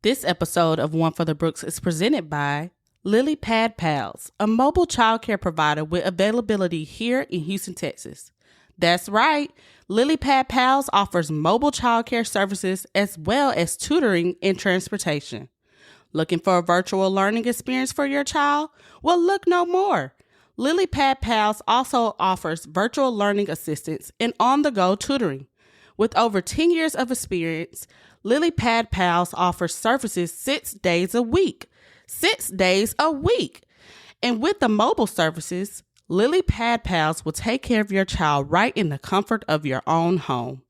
This episode of One for the Brooks is presented by Lily Pad Pals, a mobile childcare provider with availability here in Houston, Texas. That's right, Lily Pad Pals offers mobile childcare services as well as tutoring and transportation. Looking for a virtual learning experience for your child? Well, look no more. Lily Pad Pals also offers virtual learning assistance and on-the-go tutoring. With over 10 years of experience, Lily Pad Pals offers services 6 days a week. 6 days a week. And with the mobile services, Lily Pad Pals will take care of your child right in the comfort of your own home.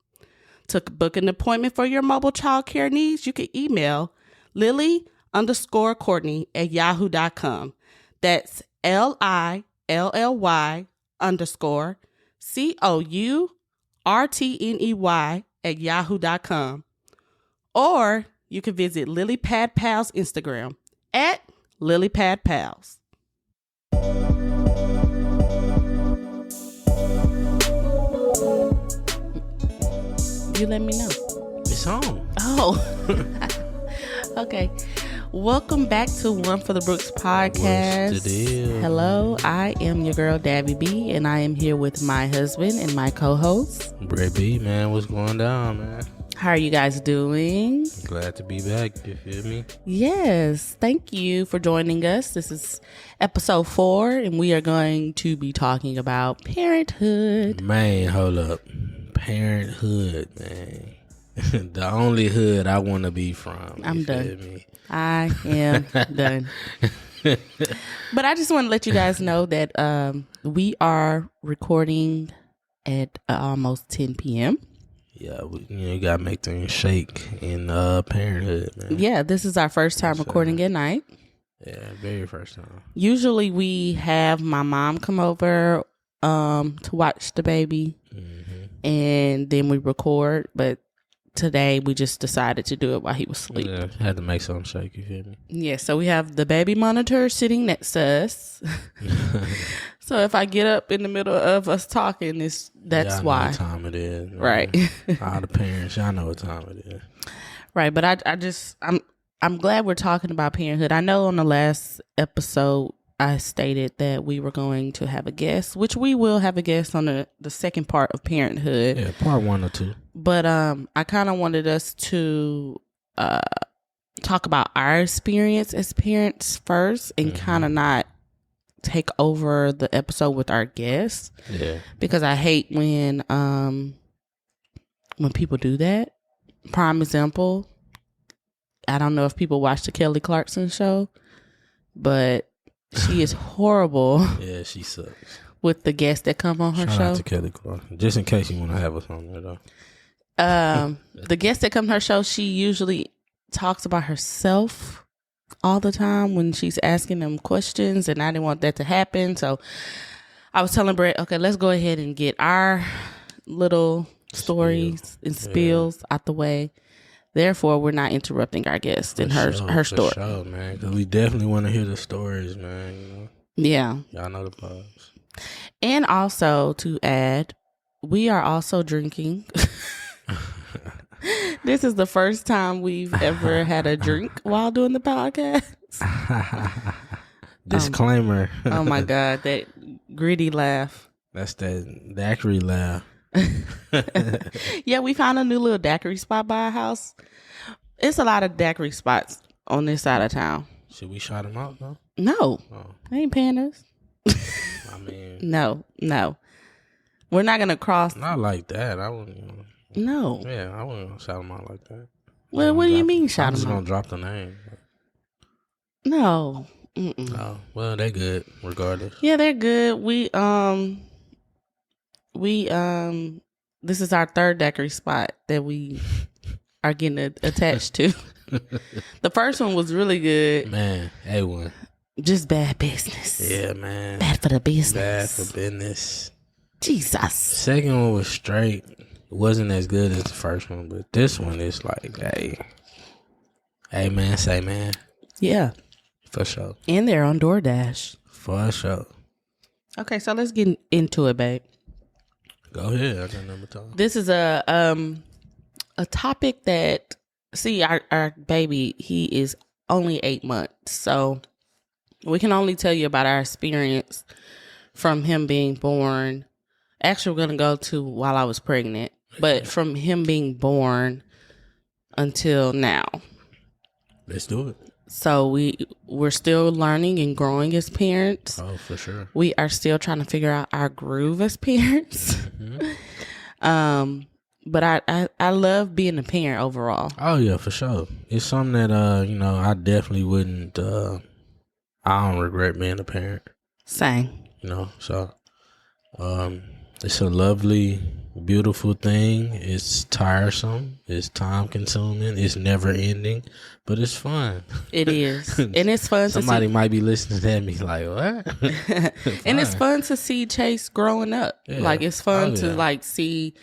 To book an appointment for your mobile child care needs, you can email lily_Courtney@yahoo.com. That's LILLY_COURTNEY@yahoo.com. Or you can visit Lily Pad Pals Instagram at Lily Pad Pals. You let me know. It's on. Oh. Okay. Welcome back to One for the Brooks podcast. What's the deal? Hello, I am your girl Davi B, and I am here with my husband and my co-host Brett B, man, what's going down, man? How are you guys doing? Glad to be back, you feel me? Yes, thank you for joining us. This is episode 4, and we are going to be talking about parenthood. Man, hold up. Parenthood, man. The only hood I want to be from. I'm done. Me? I am done. But I just want to let you guys know that we are recording at almost 10 p.m. Yeah, you got to make things shake in parenthood, man. Yeah, this is our first time recording at night. Yeah, very first time. Usually we have my mom come over to watch the baby, and then we record, but today we just decided to do it while he was asleep. Yeah, had to make something shake, you feel me? Yeah, so we have the baby monitor sitting next to us. So if I get up in the middle of us talking, that's y'all why. Know what time it is. Man. Right. All the parents, y'all know what time it is. Right, but I'm glad we're talking about parenthood. I know on the last episode I stated that we were going to have a guest, which we will have a guest on the second part of parenthood. Yeah, part 1 or 2. But I kind of wanted us to talk about our experience as parents first and kind of not take over the episode with our guests. Yeah. Because I hate when people do that. Prime example, I don't know if people watch the Kelly Clarkson show, but she is horrible. Yeah, she sucks. With the guests that come on her Shout show. out to Kelly Clarkson. Just in case you want to have us on there, though. The guests that come to her show, she usually talks about herself all the time when she's asking them questions, and I didn't want that to happen. So I was telling Brett, okay, let's go ahead and get our little stories and spills out the way. Therefore, we're not interrupting our guest in her story. For sure, man. Because we definitely want to hear the stories, man. You know? Yeah. Y'all know the pubs. And also, to add, we are also drinking. This is the first time we've ever had a drink while doing the podcast. Disclaimer. Oh my God, that gritty laugh. That's that daiquiri laugh. Yeah, we found a new little daiquiri spot by our house. It's a lot of daiquiri spots on this side of town. Should we shout them out, though? No, they ain't paying us. I mean, no. We're not going to cross. Not like that. I wouldn't. No. Yeah, I wouldn't shout them out like that. Well, what do you mean shout I'm them just out? going to drop the name. No. Oh, well, they're good regardless. Yeah, they're good. This is our third daiquiri spot that we are getting attached to. The first one was really good. Man, A1. Just bad business. Yeah, man. Bad for the business. Bad for business. Jesus. Second one was straight. It wasn't as good as the first one, but this one is like, hey man, say man. Yeah. For sure. And they're on DoorDash. For sure. Okay, so let's get into it, babe. Go ahead. I got number time. This is a topic that see, our baby, he is only 8 months. So we can only tell you about our experience from him being born. Actually, we're going to go to while I was pregnant. But from him being born until now. Let's do it. So we're still learning and growing as parents. Oh, for sure. We are still trying to figure out our groove as parents. Mm-hmm. But I love being a parent overall. Oh yeah, for sure. It's something that I definitely wouldn't. I don't regret being a parent. Same. So it's a lovely, beautiful thing. It's tiresome. It's time consuming. It's never ending, but it's fun. It is, and it's fun. Somebody might be listening to me like, what? And it's fun to see Chase growing up. Yeah. Like it's fun to see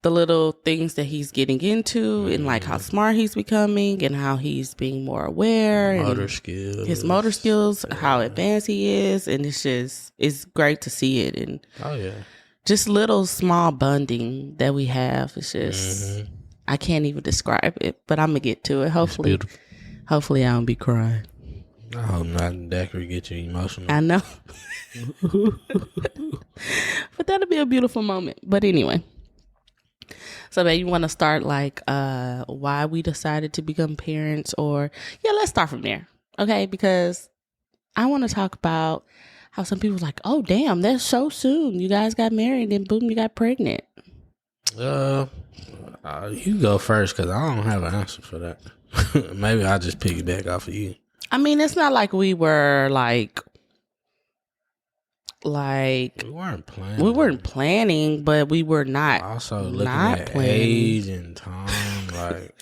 the little things that he's getting into and like how smart he's becoming and how he's being more aware his motor skills, how advanced he is. And it's great to see it. And just little small bonding that we have. It's just, I can't even describe it, but I'm going to get to it. Hopefully I don't be crying. I hope not. That could get you emotional. I know. But that'll be a beautiful moment. But anyway. So, babe, you want to start like why we decided to become parents, or let's start from there, okay? Because I want to talk about how some people's like, oh, damn, that's so soon. You guys got married, and boom, you got pregnant. You go first because I don't have an answer for that. Maybe I'll just piggyback off of you. I mean, it's not like we were like we weren't planning, but we were not also looking not at planning. Age and time. Brett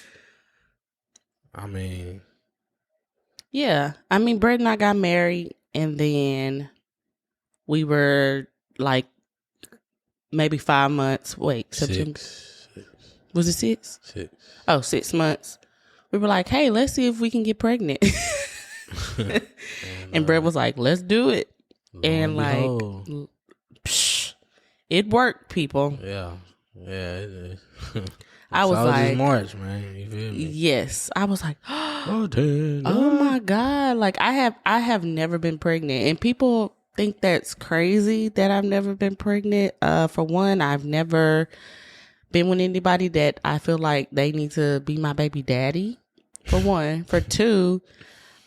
and I got married, and then we were like maybe 5 months. Wait, September. Was it 6? 6. Oh, 6 months. We were like, hey, let's see if we can get pregnant. And Brett was like, let's do it. And it worked, people. Yeah, it is. I was like, March, man. You feel me? Yes, I was like, oh my God! Like I have never been pregnant, and people think that's crazy that I've never been pregnant. For one, I've never been with anybody that I feel like they need to be my baby daddy. For one, for two,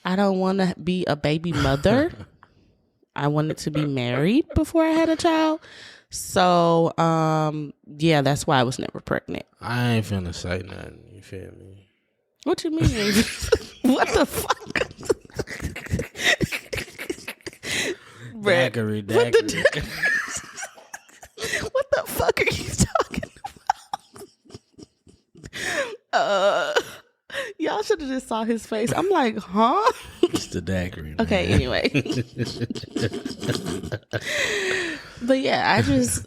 I don't want to be a baby mother. I wanted to be married before I had a child. So, that's why I was never pregnant. I ain't finna say nothing. You feel me? What you mean? What the fuck? Daiquiri. What the fuck are you talking about? Y'all should have just saw his face. I'm like, huh? It's the daiquiri. Okay, anyway. But yeah,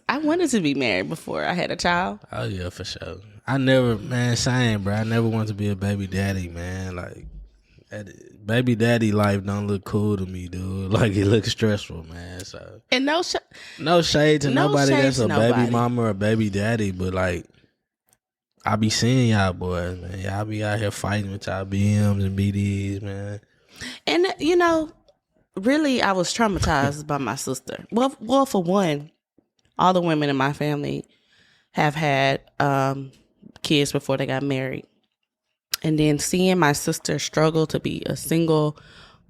I wanted to be married before I had a child. Oh yeah, for sure. I never, man, same, bro. I never wanted to be a baby daddy, man. Like, baby daddy life don't look cool to me, dude. Like, it looks stressful, man. So, and no shade to nobody that's a baby mama or a baby daddy, but like, I be seeing y'all boys, man. Y'all be out here fighting with y'all BMs and BDs, man. And really, I was traumatized by my sister. Well, for one, all the women in my family have had kids before they got married. And then seeing my sister struggle to be a single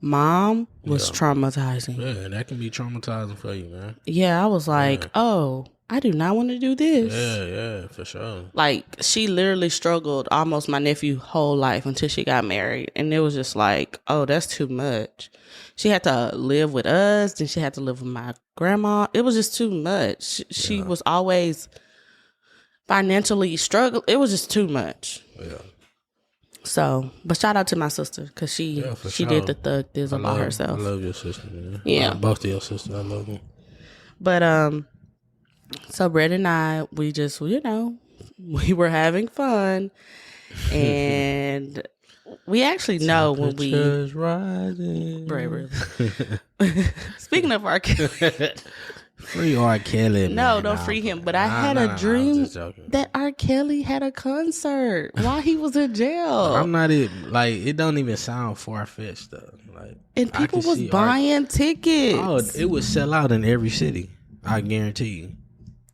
mom was traumatizing. Yeah, that can be traumatizing for you, man. Yeah, I was like, oh, I do not want to do this. Yeah, for sure. Like, she literally struggled almost my nephew's whole life until she got married. And it was just like, oh, that's too much. She had to live with us, then she had to live with my grandma. It was just too much. She was always financially struggling. It was just too much. Yeah. So, but shout out to my sister, because she did the thug thizzle by herself. I love your sister, man. Yeah. Both of your sisters, I love them. But, so Brett and I, we just, we were having fun. And we actually know when we... rising. Right. Speaking of our kids... Free R. Kelly. No, man. don't free him. But I had a dream that R. Kelly had a concert while he was in jail. I'm not like it. Don't even sound far fetched though. Like, and people was buying tickets. Oh, it would sell out in every city. I guarantee you.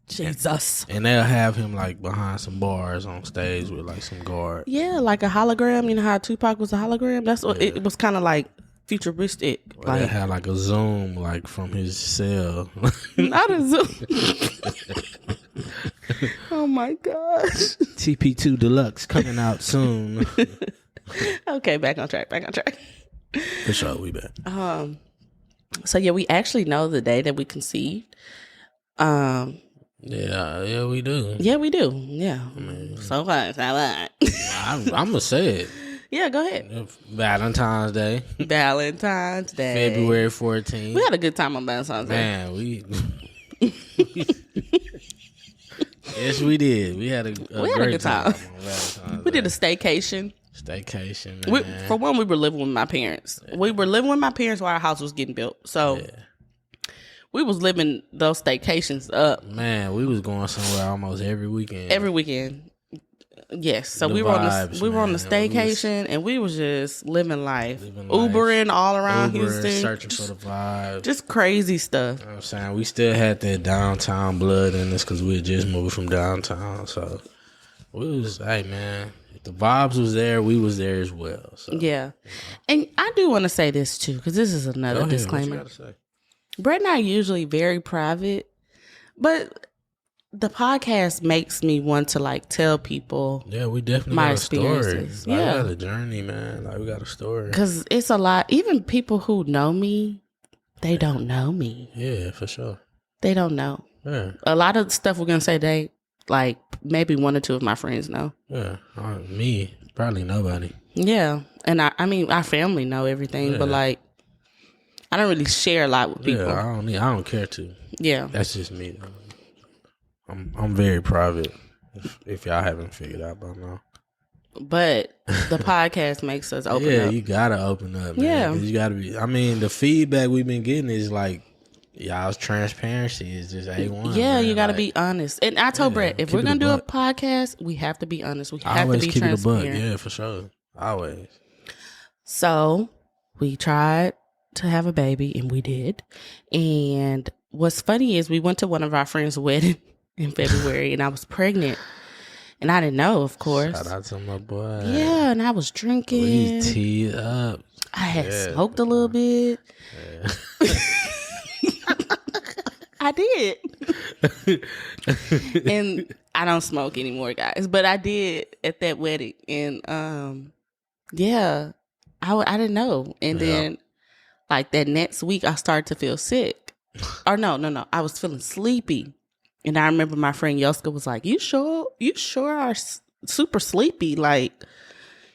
Jesus. And they'll have him like behind some bars on stage with like some guard. Yeah, like a hologram. You know how Tupac was a hologram? That's what it was kind of like. Futuristic. Well, like, they had like a zoom like from his cell. Not a zoom. Oh my gosh. TP2 Deluxe coming out soon. Okay, back on track. For sure, we back. So yeah, we actually know the day that we conceived. Yeah, we do. Yeah, we do. Yeah. I mean, so what? I'm gonna say it. Yeah, go ahead. Valentine's Day. February 14th. We had a good time on Valentine's Day. Man, yes, we did. We had a great time on Valentine's We did a staycation. Man. For one, we were living with my parents. Yeah. We were living with my parents while our house was getting built. So we was living those staycations up. Man, we was going somewhere almost every weekend. Yes, so we were on the staycation, and we was just living life. Ubering all around Houston, searching for the vibe, just crazy stuff. You know what I'm saying, we still had that downtown blood in us because we had just moved from downtown. So we was, hey man, if the vibes was there, we was there as well. So, yeah, and I do want to say this too because this is another disclaimer. What you gotta say? Brett and I are usually very private, but the podcast makes me want to like tell people. Yeah, we definitely my got a experiences. story. Yeah, we got a journey, man. Like we got a story. Because it's a lot. Even people who know me, they don't know me. Yeah, for sure. They don't know. Yeah. A lot of the stuff we're gonna say, they like maybe one or two of my friends know. Yeah, me, probably nobody. Yeah, and I mean our family know everything, but like I don't really share a lot with people. Yeah, I don't care to. Yeah, that's just me. I'm very private. If y'all haven't figured out by now. But the podcast makes us open up. Yeah, you gotta open up, man. Yeah, you gotta be. I mean, the feedback we've been getting is like y'all's transparency is just A1. Yeah, man. you gotta be honest. And I told Brett, if we're gonna do a podcast, we have to be honest. We have always to be keep transparent. It a buck. Yeah, for sure. Always. So we tried to have a baby, and we did. And what's funny is we went to one of our friends' wedding in February, and I was pregnant, and I didn't know, of course. Shout out to my boy. Yeah, and I was drinking. We teed up. I had smoked a little bit. Yeah. I did. And I don't smoke anymore, guys, but I did at that wedding, and I didn't know, and then like that next week, I started to feel sick. Or no, I was feeling sleepy. And I remember my friend Yoska was like, you sure are super sleepy. Like,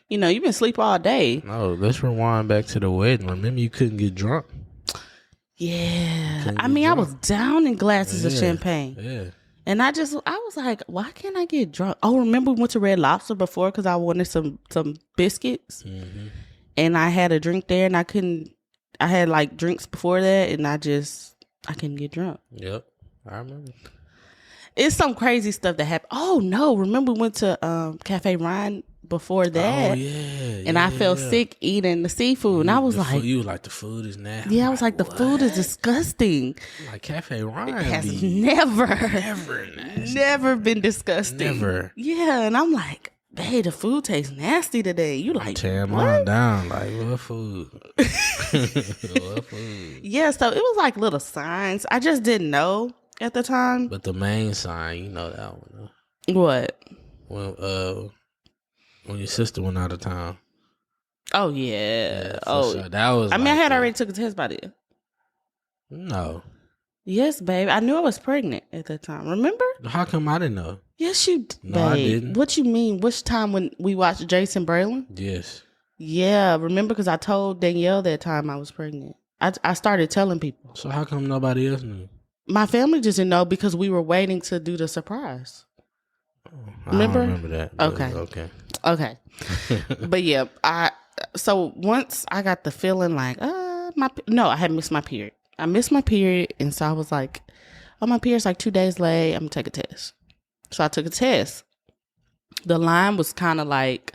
you've been asleep all day. No, let's rewind back to the wedding. Remember you couldn't get drunk? Yeah. I was down in glasses of champagne. Yeah. And I was like, why can't I get drunk? Oh, remember we went to Red Lobster before because I wanted some biscuits. Mm-hmm. And I had a drink there, and I had like drinks before that, and I couldn't get drunk. Yep. I remember. It's some crazy stuff that happened. Oh no! Remember we went to Cafe Ryan before that? Oh yeah. And I felt sick eating the seafood, and I was like, "You was like the food is nasty." Yeah, I was like, "The food is disgusting." Like Cafe Ryan has never been disgusting. Never. Yeah, and I'm like, "Hey, the food tastes nasty today." You like tear mine down? Like what food? What food? Yeah, so it was like little signs. I just didn't know at the time. But the main sign, you know that one. Huh? What? When your sister went out of town. Oh yeah. Sure. That was. I had already took a test by then. No. Yes, babe. I knew I was pregnant at that time. Remember? How come I didn't know? Yes, you. No, babe. I didn't. What you mean? Which time when we watched Jason Braylon? Yes. Yeah, remember? Because I told Danielle that time I was pregnant. I started telling people. So how come nobody else knew? My family just didn't know because we were waiting to do the surprise. Remember? I don't remember that. Okay. But yeah, so once I got the feeling like, I had missed my period. I missed my period, and so I was like, oh, my period's like 2 days late. I'm going to take a test. So I took a test. The line was kind of like,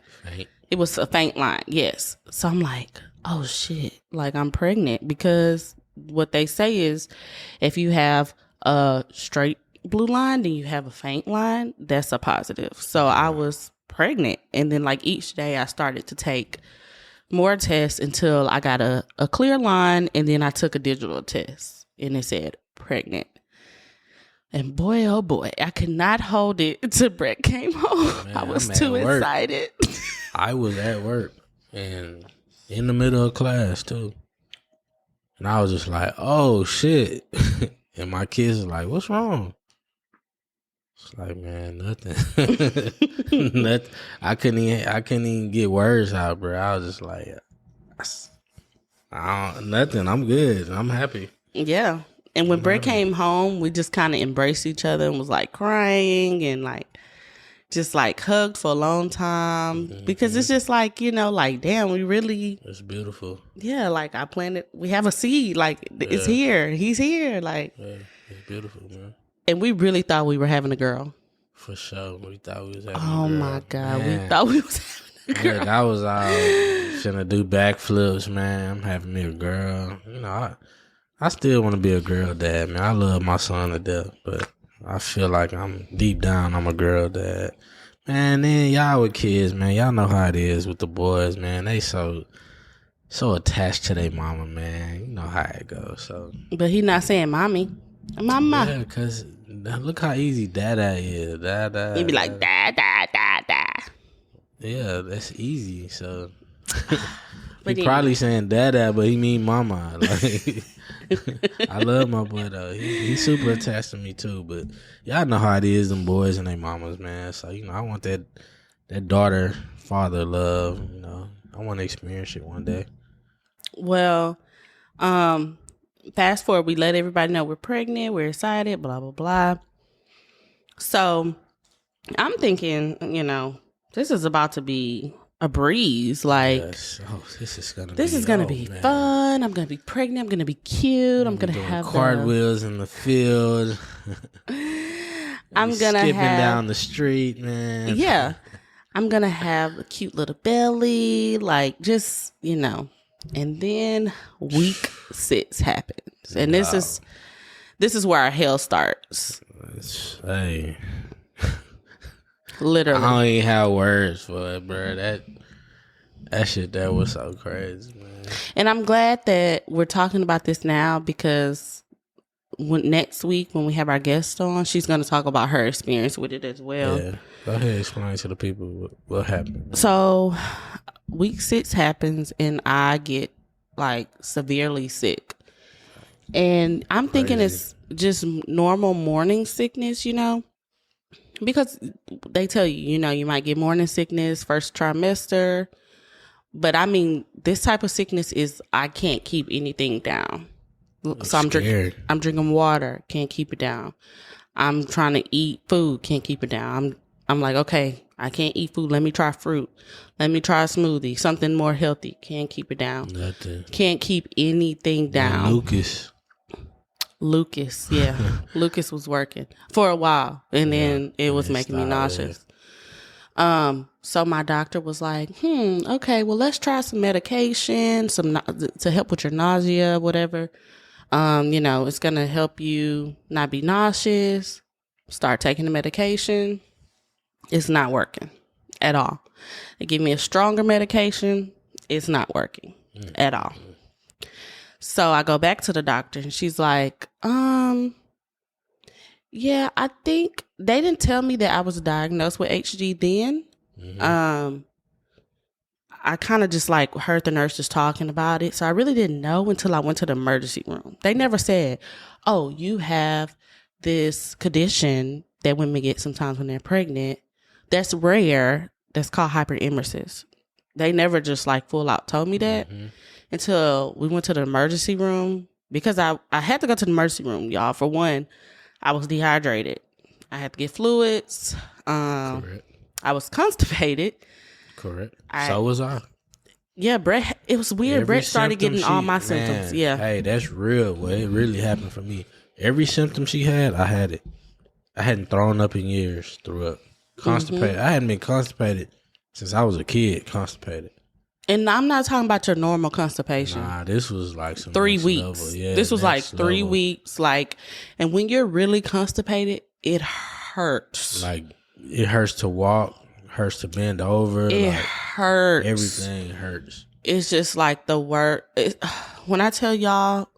it was a faint line. Yes. So I'm like, oh shit, like I'm pregnant, because what they say is if you have a straight blue line, then you have a faint line, that's a positive. So I was pregnant. And then like each day I started to take more tests until I got a clear line. And then I took a digital test and it said pregnant. And boy, oh boy, I could not hold it until Brett came home. Man, I was too excited. I was at work and in the middle of class too. And I was just like, oh shit. And my kids are like, what's wrong? It's like, man, nothing. Nothing. I couldn't even get words out, bro. I was just like, nothing. I'm good. I'm happy. Yeah. And when Brett came home, we just kind of embraced each other and was like crying and like just like hugged for a long time, because it's just like, you know, like, damn, we really. It's beautiful. Yeah. Like I planted, we have a seed, like it's here. He's here. Like, yeah, it's beautiful, man. And we really thought we were having a girl. For sure. We thought we was having a girl. Oh my God. Man. We thought we was having a girl. Look, I was out finna do backflips, man. I'm having me a girl. You know, I still want to be a girl dad, man. I love my son to death, but I feel like deep down, I'm a girl dad. Man, then y'all with kids, man, y'all know how it is with the boys, man. They so attached to their mama, man. You know how it goes. So, but he not saying mommy, mama. Yeah, because look how easy dada is. Dada. He be like, da, da, da, da. Yeah, that's easy. So, he probably saying dada, but he mean mama. Like, I love my boy though. He's super attached to me too. But y'all know how it is, them boys and their mamas, man. So you know, I want that daughter father love. You know, I want to experience it one day. Well, fast forward, we let everybody know we're pregnant, we're excited, blah blah blah. So I'm thinking, you know, this is about to be a breeze. Like, yes. Oh, this is gonna be fun. I'm gonna be pregnant. I'm gonna be cute. I'm gonna have cartwheels in the field. I'm gonna skipping down the street, man. Yeah, I'm gonna have a cute little belly, like, just, you know. And then week 6 happens, and this is where our hell starts. Hey. Literally. I don't even have words for it, bro. That shit, that was so crazy, man. And I'm glad that we're talking about this now, because next week when we have our guest on, she's going to talk about her experience with it as well. Yeah. Go ahead, explain to the people what happened. So week 6 happens and I get like severely sick. And I'm thinking it's just normal morning sickness, you know. Because they tell you, you know, you might get morning sickness first trimester. But I mean, this type of sickness is I can't keep anything down. So I'm drinking water, can't keep it down. I'm trying to eat food, can't keep it down. I'm like, okay, I can't eat food. Let me try fruit. Let me try a smoothie, something more healthy. Can't keep it down. Nothing. Can't keep anything down. Lucas, yeah. Lucas was working for a while, and then it was making me nauseous. So my doctor was like, okay, well, let's try some medication, to help with your nausea, whatever. You know, it's going to help you not be nauseous. Start taking the medication. It's not working at all. They give me a stronger medication. It's not working at all. So I go back to the doctor and she's like, yeah, I think they didn't tell me that I was diagnosed with HD then. Mm-hmm. I kind of just like heard the nurses talking about it. So I really didn't know until I went to the emergency room. They never said, oh, you have this condition that women get sometimes when they're pregnant. That's rare. That's called hyperemesis. They never just like full out told me that. Mm-hmm. Until we went to the emergency room, because I had to go to the emergency room, y'all. For one, I was dehydrated. I had to get fluids. Correct. I was constipated. Correct. So was I. Yeah, Brett. It was weird. Brett started getting all my symptoms. Yeah. Hey, that's real. Well, it really happened for me. Every symptom she had, I had it. I hadn't thrown up in years. Threw up. Constipated. I hadn't been constipated since I was a kid. Constipated. And I'm not talking about your normal constipation. Nah, this was like some 3 weeks. Yeah, this was like 3 weeks. Like, and when you're really constipated, it hurts. Like, it hurts to walk, hurts to bend over. It hurts. Everything hurts. It's just like the word. When I tell y'all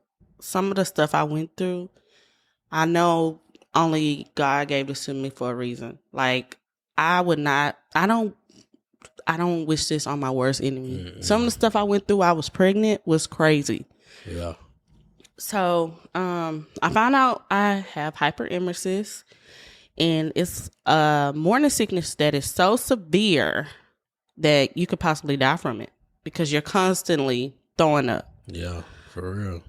some of the stuff I went through, I know only God gave this to me for a reason. Like, I don't wish this on my worst enemy. Mm-hmm. Some of the stuff I went through, I was pregnant, was crazy. Yeah. So, I found out I have hyperemesis, and it's a morning sickness that is so severe that you could possibly die from it because you're constantly throwing up. Yeah, for real.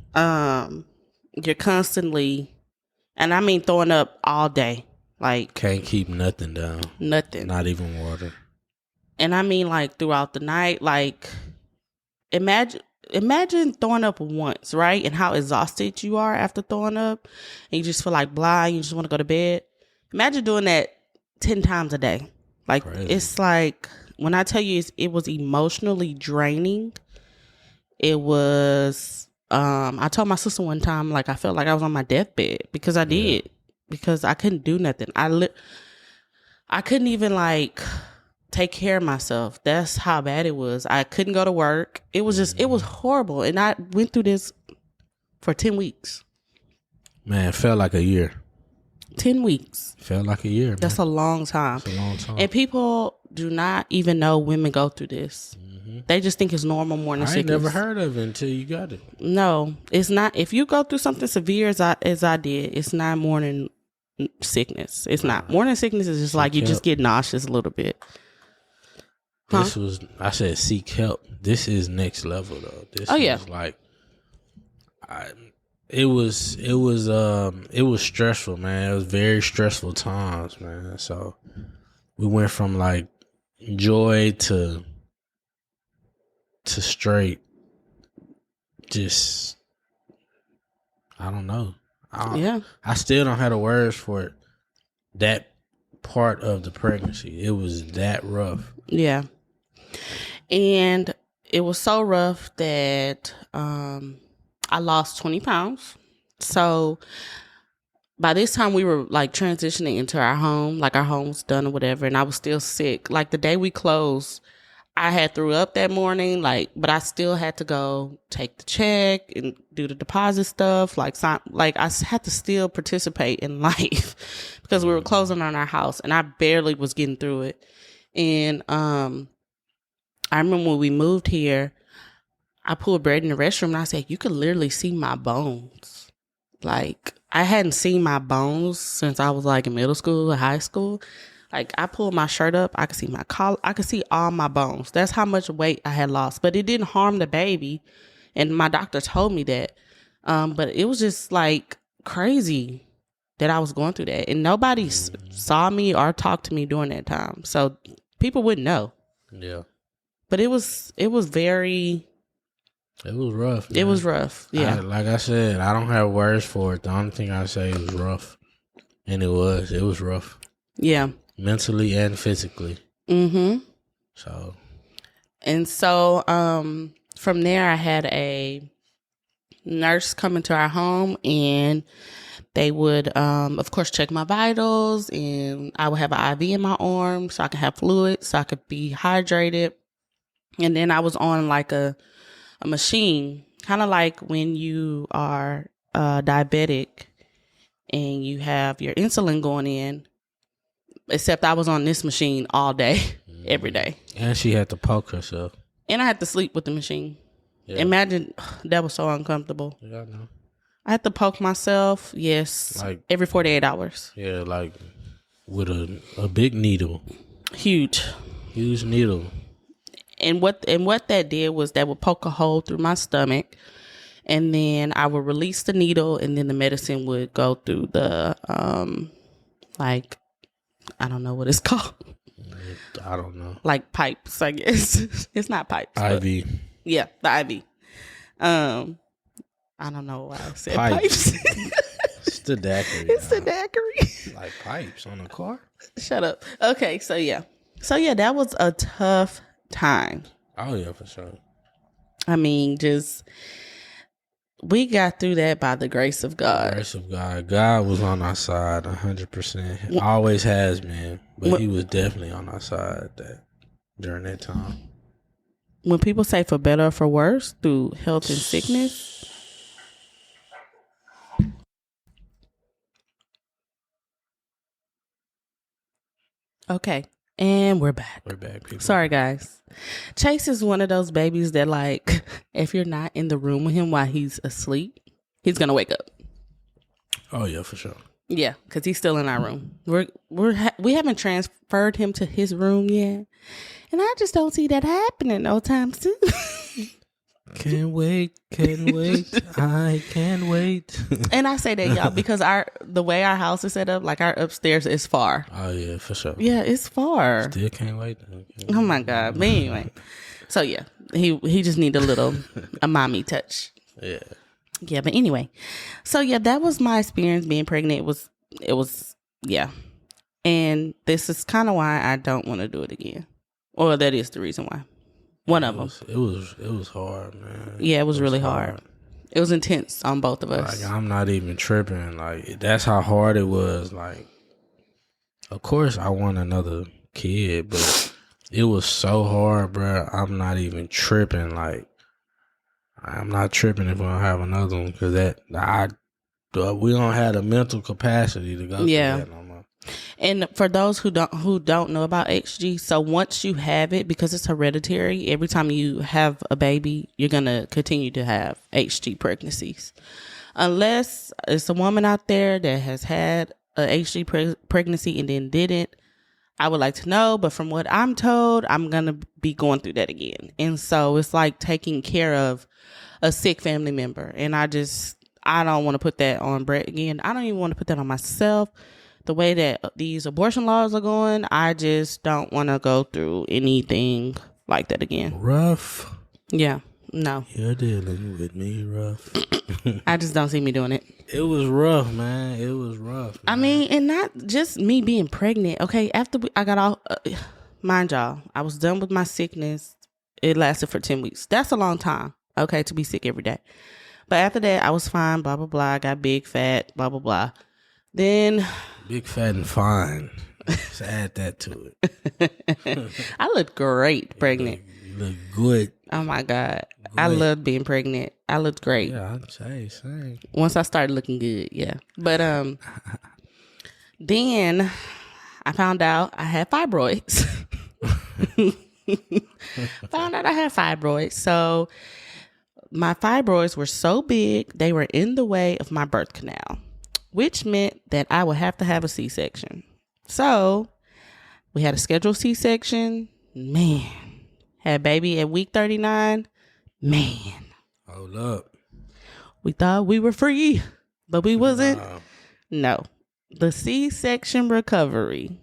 You're constantly, and I mean throwing up all day. Like, can't keep nothing down. Nothing. Not even water. And I mean, like, throughout the night, like, imagine throwing up once, right? And how exhausted you are after throwing up. And you just feel like blah, you just want to go to bed. Imagine doing that 10 times a day. Like, crazy. It's like, when I tell you it was emotionally draining, it was, I told my sister one time, like, I felt like I was on my deathbed because I did. Because I couldn't do nothing. I couldn't even, like, take care of myself. That's how bad it was. I couldn't go to work. It was just, it was horrible. And I went through this for 10 weeks. Man, it felt like a year. 10 weeks. Felt like a year, man. That's a long time. It's a long time. And people do not even know women go through this. Mm-hmm. They just think it's normal morning sickness. I ain't never heard of it until you got it. No, it's not. If you go through something severe as I did, it's not morning sickness. It's not. Morning sickness is just like you just get nauseous a little bit. This was, I said, seek help. This is next level though. This is like, it was stressful, man. It was very stressful times, man. So we went from like joy to straight, just, I don't know. I still don't have the words for it. That part of the pregnancy, it was that rough. Yeah. And it was so rough that I lost 20 pounds. So by this time we were like transitioning into our home, like our home was done or whatever, and I was still sick. Like the day we closed, I had threw up that morning, like, but I still had to go take the check and do the deposit stuff. Like I had to still participate in life because we were closing on our house, and I barely was getting through it. And I remember when we moved here, I pulled Brad in the restroom and I said, "You could literally see my bones." Like, I hadn't seen my bones since I was like in middle school or high school. Like, I pulled my shirt up, I could see my collar, I could see all my bones. That's how much weight I had lost. But it didn't harm the baby. And my doctor told me that. But it was just like crazy that I was going through that. And nobody saw me or talked to me during that time. So people wouldn't know. Yeah. But it was very... It was rough. Man. It was rough. Yeah. Like I said, I don't have words for it. The only thing I say is rough. And it was rough. Yeah. Mentally and physically. Mm-hmm. So. And so from there, I had a nurse come into our home, and they would, of course, check my vitals, and I would have an IV in my arm so I could have fluid, so I could be hydrated. And then I was on like a machine, kind of like when you are diabetic and you have your insulin going in, except I was on this machine all day, every day. And she had to poke herself. And I had to sleep with the machine. Yeah. Imagine, that was so uncomfortable. Yeah, I know. I had to poke myself, yes, like every 48 hours. Yeah, like with a big needle. Huge needle. And what that did was that would poke a hole through my stomach, and then I would release the needle, and then the medicine would go through the like, I don't know what it's called. I don't know. Like pipes, I guess. It's not pipes. IV. Yeah, the IV. I don't know why I said pipes. the daiquiri. It's the daiquiri. Like pipes on a car. Shut up. Okay, so yeah, that was a tough time. Oh yeah, for sure. I mean, we got through that by the grace of God. The grace of God. God was on our side 100%. Always has been, but He was definitely on our side during that time. When people say for better or for worse through health and sickness. Okay. And we're back. We're back, people. Sorry, guys. Chase is one of those babies that, like, if you're not in the room with him while he's asleep, he's going to wake up. Oh, yeah, for sure. Yeah, because he's still in our room. We haven't transferred him to his room yet. And I just don't see that happening no time soon. Can't wait. I can't wait. And I say that, y'all, because the way our house is set up, like our upstairs is far. Oh, yeah, for sure. Yeah, it's far. Still can't wait. Oh, my God. But anyway. So, yeah, he just need a mommy touch. Yeah. Yeah, but anyway. So, yeah, that was my experience being pregnant. It was, yeah. And this is kind of why I don't want to do it again. Or that is the reason why. One of them. It was hard, man. Yeah, it was really hard. It was intense on both of us. Like, I'm not even tripping. Like, that's how hard it was. Like, of course I want another kid, but it was so hard, bro. I'm not even tripping. Like, I'm not tripping if we don't have another one, because we don't have the mental capacity to go through that no more. And for those who don't know about HG, so once you have it, because it's hereditary, every time you have a baby, you're going to continue to have HG pregnancies. Unless it's a woman out there that has had a HG pregnancy and then didn't, I would like to know. But from what I'm told, I'm going to be going through that again. And so it's like taking care of a sick family member. And I don't want to put that on Brett again. I don't even want to put that on myself. The way that these abortion laws are going, I just don't want to go through anything like that again. Rough. Yeah. No. You're dealing with me rough. I just don't see me doing it. It was rough, man. It was rough. Man. I mean, and not just me being pregnant. Okay, after I got off, mind y'all, I was done with my sickness. It lasted for 10 weeks. That's a long time, okay, to be sick every day. But after that, I was fine, blah, blah, blah. I got big, fat, blah, blah, blah. Then... Big, fat, and fine. Just add that to it. I looked great pregnant. You look good. Oh, my God. Good. I loved being pregnant. I looked great. Yeah, I'd say same. Once I started looking good, yeah. But then I found out I had fibroids. So my fibroids were so big, they were in the way of my birth canal, which meant that I would have to have a C-section. So we had a scheduled C-section. Man, had baby at week 39. Man. Hold up. We thought we were free, but we wasn't. No. The C-section recovery.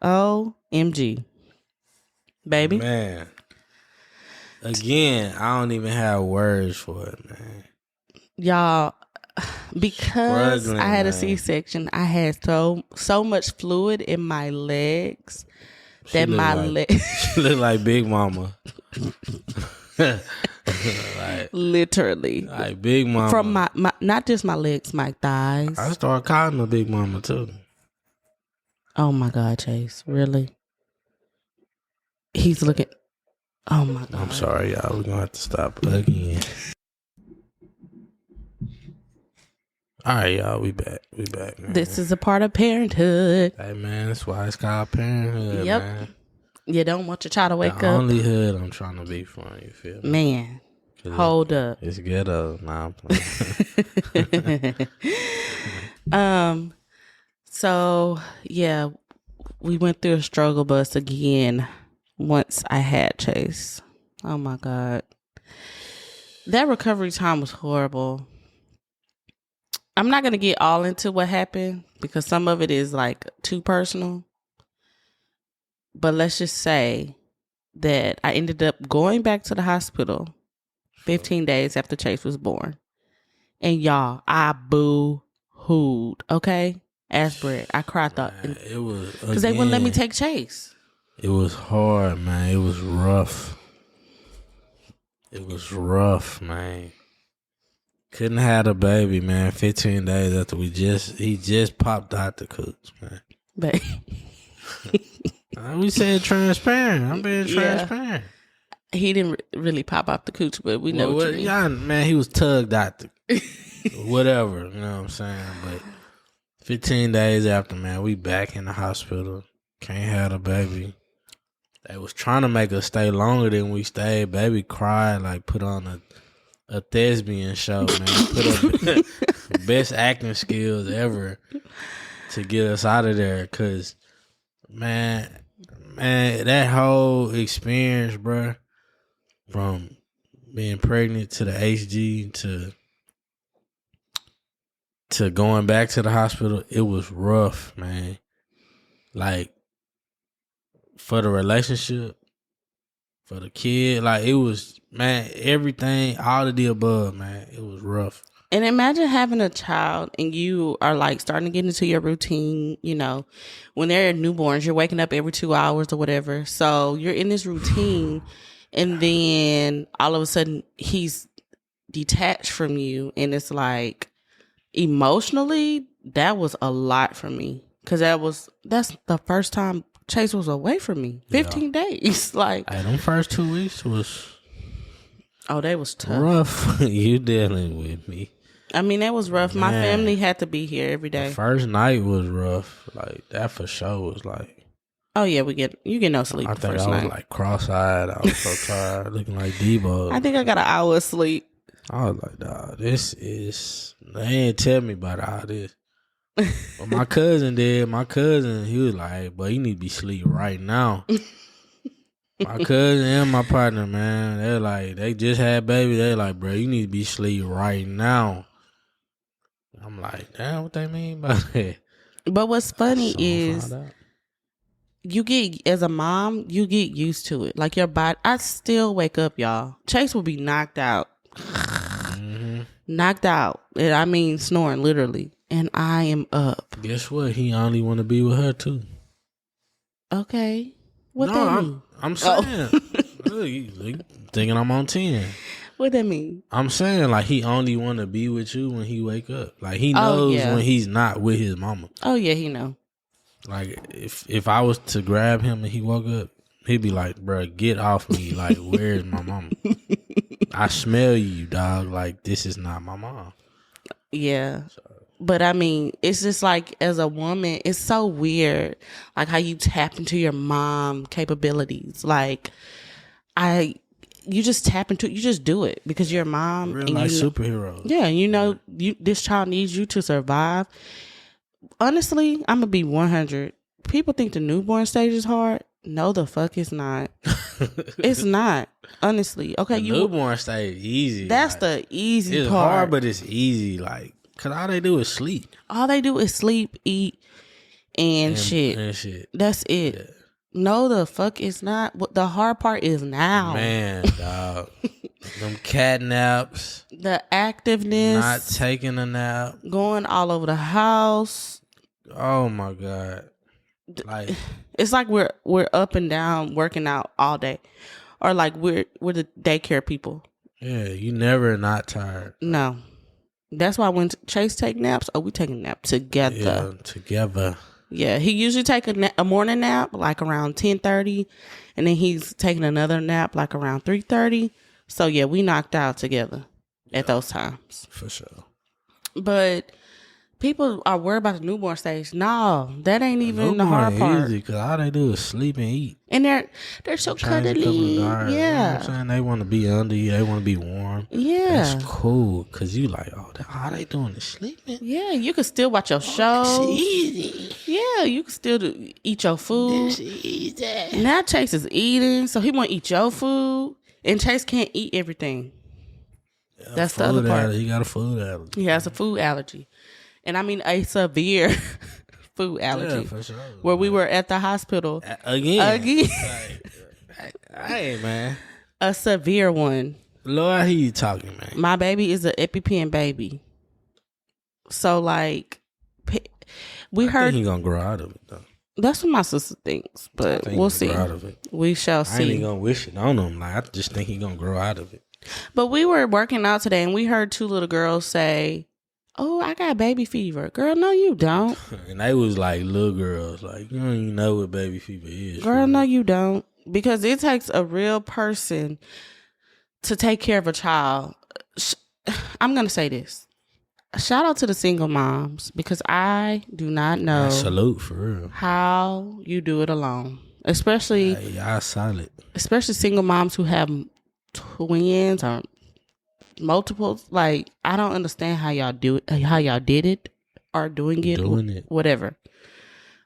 OMG. Baby. Man. Again, I don't even have words for it, man. Y'all, because I had a C-section, I had so much fluid in my legs that my legs... She look like Big Mama. Literally. Like Big Mama. From my, not just my legs, my thighs. I started calling her Big Mama, too. Oh, my God, Chase. Really? He's looking... Oh, my God. I'm sorry, y'all. We're going to have to stop again. All right, y'all. We back, man. This is a part of parenthood. Hey, man. That's why it's called parenthood, yep. Man. You don't want your child to wake up. The only hood I'm trying to be from, you feel me? Man, hold up. It's ghetto. Nah, I'm playing. So, yeah, we went through a struggle bus again once I had Chase. Oh, my God. That recovery time was horrible. I'm not going to get all into what happened because some of it is like too personal. But let's just say that I ended up going back to the hospital 15 days after Chase was born. And y'all, I boo-hooed. pooed. Okay, ass bread. I cried it was because they wouldn't let me take Chase. It was hard, man. It was rough. It was rough, man. Couldn't have a baby, man. 15 days after he just popped out the cooch, man. But we said transparent. I'm being transparent. He didn't really pop out the cooch, but we know what you mean. Yeah, man, he was tugged out the whatever, you know what I'm saying? But 15 days after, man, we back in the hospital. Can't have a baby. They was trying to make us stay longer than we stayed. Baby cried, like put on a thespian show, man. Put up best acting skills ever to get us out of there. Cause man, that whole experience, bro, from being pregnant to the HG to going back to the hospital, it was rough, man. Like, for the relationship, for the kid, like, it was, man, everything, all of the above, man, it was rough. And imagine having a child and you are like starting to get into your routine, you know, when they're newborns, you're waking up every 2 hours or whatever. So you're in this routine and then all of a sudden he's detached from you. And it's like emotionally, that was a lot for me. Cause that's the first time Chase was away from me. 15 days. Like, them first 2 weeks was... Oh, they was tough. Rough. You dealing with me. I mean, that was rough. My family had to be here every day. The first night was rough. Like, that for sure was like... Oh, yeah, you get no sleep the first night. I was like cross-eyed. I was so tired, looking like Debo. I think I got an hour of sleep. I was like, dawg, this is... They ain't tell me about all this. But my cousin did. My cousin, he was like, hey, boy, you need to be asleep right now. My cousin and my partner, man, they're like, they just had baby. They're like, bro, you need to be asleep right now. I'm like, damn, what they mean by that? But what's funny is you get, as a mom, you get used to it. Like your body, I still wake up, y'all. Chase will be knocked out. Knocked out. And I mean snoring, literally. And I am up. Guess what? He only want to be with her, too. Okay. What that mean? I'm saying. You thinking I'm on 10. What that mean? I'm saying, like, he only want to be with you when he wake up. Like, he knows when he's not with his mama. Oh, yeah, he know. Like, if I was to grab him and he woke up, he'd be like, bro, get off me. Like, where's my mama? I smell you, dog. Like, this is not my mom. Yeah. But I mean, it's just like, as a woman, it's so weird, like how you tap into your mom capabilities. Like, you just tap into it, you just do it because you're a mom. Real life superhero. Yeah, you know, this child needs you to survive. Honestly, I'm gonna be 100. People think the newborn stage is hard. No, the fuck it's not. It's not. Honestly, okay. The newborn stage easy. That's like, the easy it's part. It's hard, but it's easy. Like. Cause all they do is sleep. All they do is sleep, eat, and shit. That's it. Yeah. No, the fuck is not. What the hard part is now. Man, dog. Them cat naps. The activeness. Not taking a nap. Going all over the house. Oh my God. Like, it's like we're up and down working out all day, or like we're the daycare people. Yeah, you never not tired. No. That's why when Chase take naps, we take a nap together. Yeah, together. Yeah, he usually take a morning nap like around 10:30, and then he's taking another nap like around 3:30. So yeah, we knocked out together at those times. For sure. But people are worried about the newborn stage. No, that ain't even the hard part. Easy, cause all they do is sleep and eat. And they're so cuddly. Yeah. You know what I'm saying? They want to be under you. They want to be warm. Yeah. That's cool. Cause you like, all they doing is sleeping. Yeah, you can still watch your show. It's easy. Yeah, you can still eat your food. It's easy. Now Chase is eating, so he want to eat your food. And Chase can't eat everything. Yeah, that's the other part. He got a food allergy. He has a food allergy. And I mean a severe food allergy. Yeah, for sure. Where we were at the hospital. Again. Hey, man. A severe one. Lord, who you talking, man? My baby is an EpiPen baby. So, like, we heard. I think he's gonna grow out of it though. That's what my sister thinks, but we'll see. Grow out of it. We shall see. I ain't even gonna wish it on him. Like, I just think he's gonna grow out of it. But we were working out today, and we heard 2 little girls say, "Oh, I got baby fever." Girl, no, you don't. And they was like little girls, like, you don't even know what baby fever is. Girl, no, you don't, because it takes a real person to take care of a child. I'm gonna say this. Shout out to the single moms, because I do not know. Salute for real. How you do it alone, especially y'all solid. Especially single moms who have twins or multiples. Like, I don't understand how y'all do it, how y'all did it, or doing it, whatever.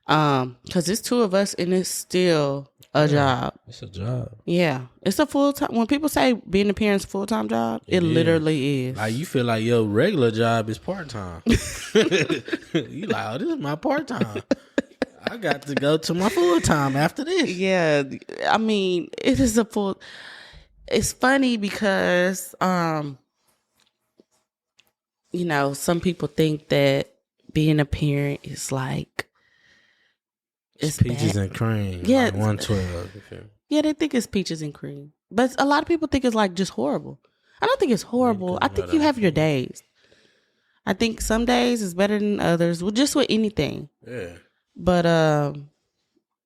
Because it's 2 of us, and it's still a job. It's a job. Yeah, it's a full time. When people say being a parent's full time job, it literally is. Like, you feel like your regular job is part time. You like, oh, this is my part time. I got to go to my full time after this. Yeah, I mean, it is a full. It's funny because, you know, some people think that being a parent is like, it's peaches and cream. Yeah. Like 112. Yeah, they think it's peaches and cream. But a lot of people think it's like just horrible. I don't think it's horrible. I think you have your days. I think some days is better than others. Well, just with anything. Yeah. But I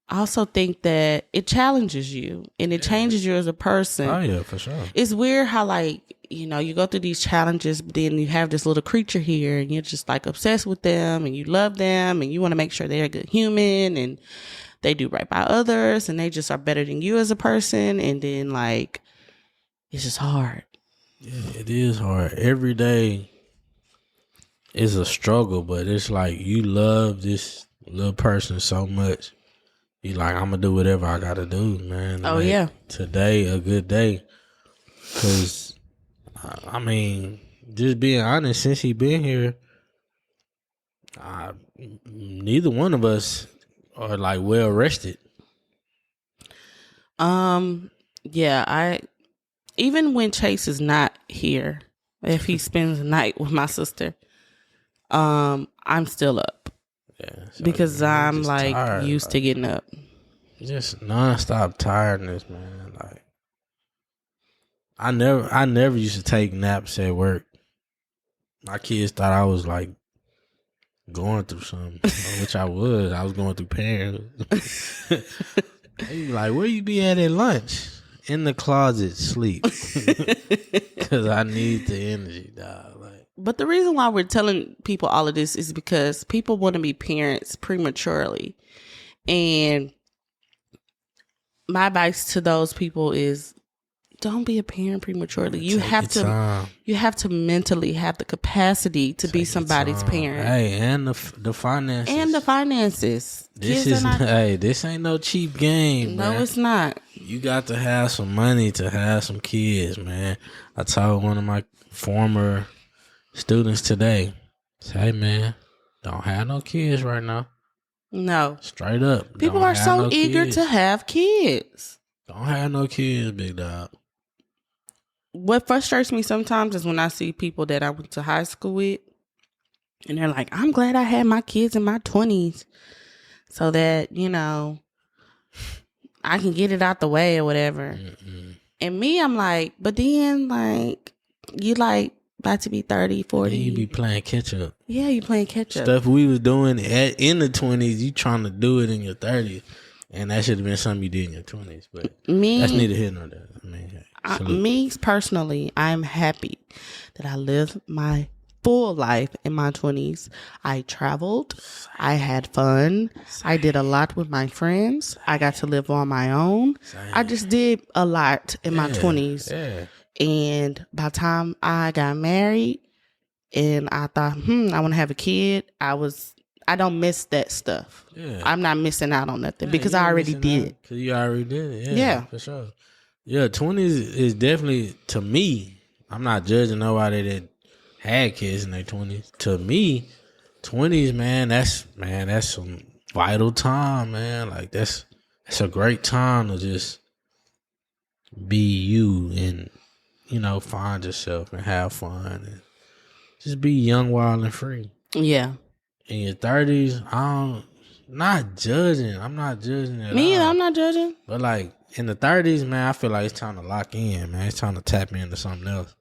also think that it challenges you and it changes you as a person. Oh, yeah, for sure. It's weird how, like, you know, you go through these challenges, but then you have this little creature here and you're just like obsessed with them and you love them and you want to make sure they're a good human and they do right by others and they just are better than you as a person. And then, like, it's just hard. Yeah, it is hard. Every day is a struggle, but it's like you love this little person so much. You like, I'm gonna do whatever I gotta do, man. Oh, yeah. Today a good day, cause I mean, just being honest, since he been here, neither one of us are like well rested. Yeah, even when Chase is not here, if he spends the night with my sister, I'm still up. Yeah, so because I'm like tired, used to getting up. Just nonstop tiredness, man. Like, I never used to take naps at work. My kids thought I was like going through something, which I was. I was going through Parenthood. They be like, where you be at lunch? In the closet, sleep. Because I need the energy, dog. Like, but the reason why we're telling people all of this is because people want to be parents prematurely. And my advice to those people is, don't be a parent prematurely. You have to mentally have the capacity to be somebody's parent. Hey, and the finances. And the finances. This ain't no cheap game, no, man. It's not. You got to have some money to have some kids, man. I told one of my former students today, hey, man, don't have no kids right now. No. Straight up. People are so eager to have kids. Don't have no kids, big dog. What frustrates me sometimes is when I see people that I went to high school with, and they're like, I'm glad I had my kids in my 20s so that, you know, I can get it out the way or whatever. Mm-mm. And me, I'm like, but then, like, you like about to be 30, 40. Then you be playing catch up. Yeah, you playing catch up. Stuff we was doing in the 20s, you trying to do it in your 30s. And that should have been something you did in your 20s. But that's neither here nor there. I mean, me personally, I'm happy that I lived my full life in my 20s. I traveled. I had fun. I did a lot with my friends. I got to live on my own. I just did a lot in my 20s. Yeah. And by the time I got married and I thought, I want to have a kid, I don't miss that stuff. Yeah. I'm not missing out on nothing because I already did. Because you already did it. Yeah, for sure. Yeah, 20s is definitely, to me, I'm not judging nobody that had kids in their 20s. To me, 20s, man, that's some vital time, man. Like, that's a great time to just be you and, you know, find yourself and have fun and just be young, wild, and free. Yeah. in your 30s, not judging. I'm not judging at all. Me either. I'm not judging. But like in the 30s, man, I feel like it's time to lock in, man. It's time to tap into something else.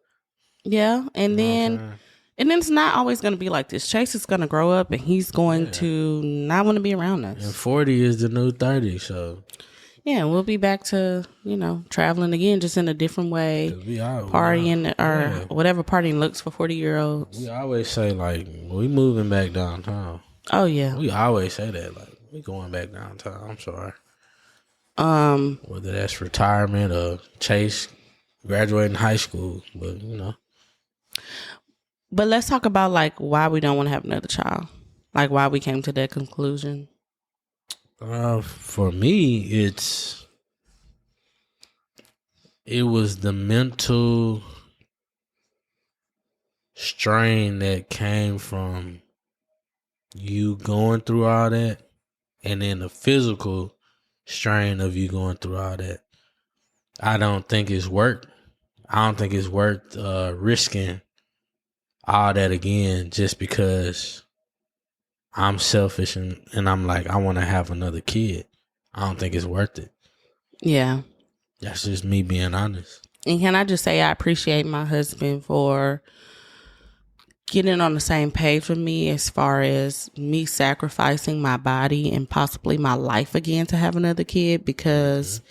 Yeah, and then it's not always going to be like this. Chase is going to grow up, and he's going to not want to be around us. And 40 is the new 30, so. Yeah, we'll be back to, traveling again, just in a different way. Partying or whatever partying looks for 40-year-olds. We always say, like, we moving back downtown. Oh, yeah. We always say that, like, we going back downtown. I'm sorry. Whether that's retirement or Chase graduating high school, but, But let's talk about, like, why we don't want to have another child. Like, why we came to that conclusion. For me, it was the mental strain that came from you going through all that, and then the physical strain of you going through all that. I don't think it's worth risking all that again just because I'm selfish and I'm like, I want to have another kid. I don't think it's worth it. Yeah. That's just me being honest. And can I just say I appreciate my husband for getting on the same page with me as far as me sacrificing my body and possibly my life again to have another kid, because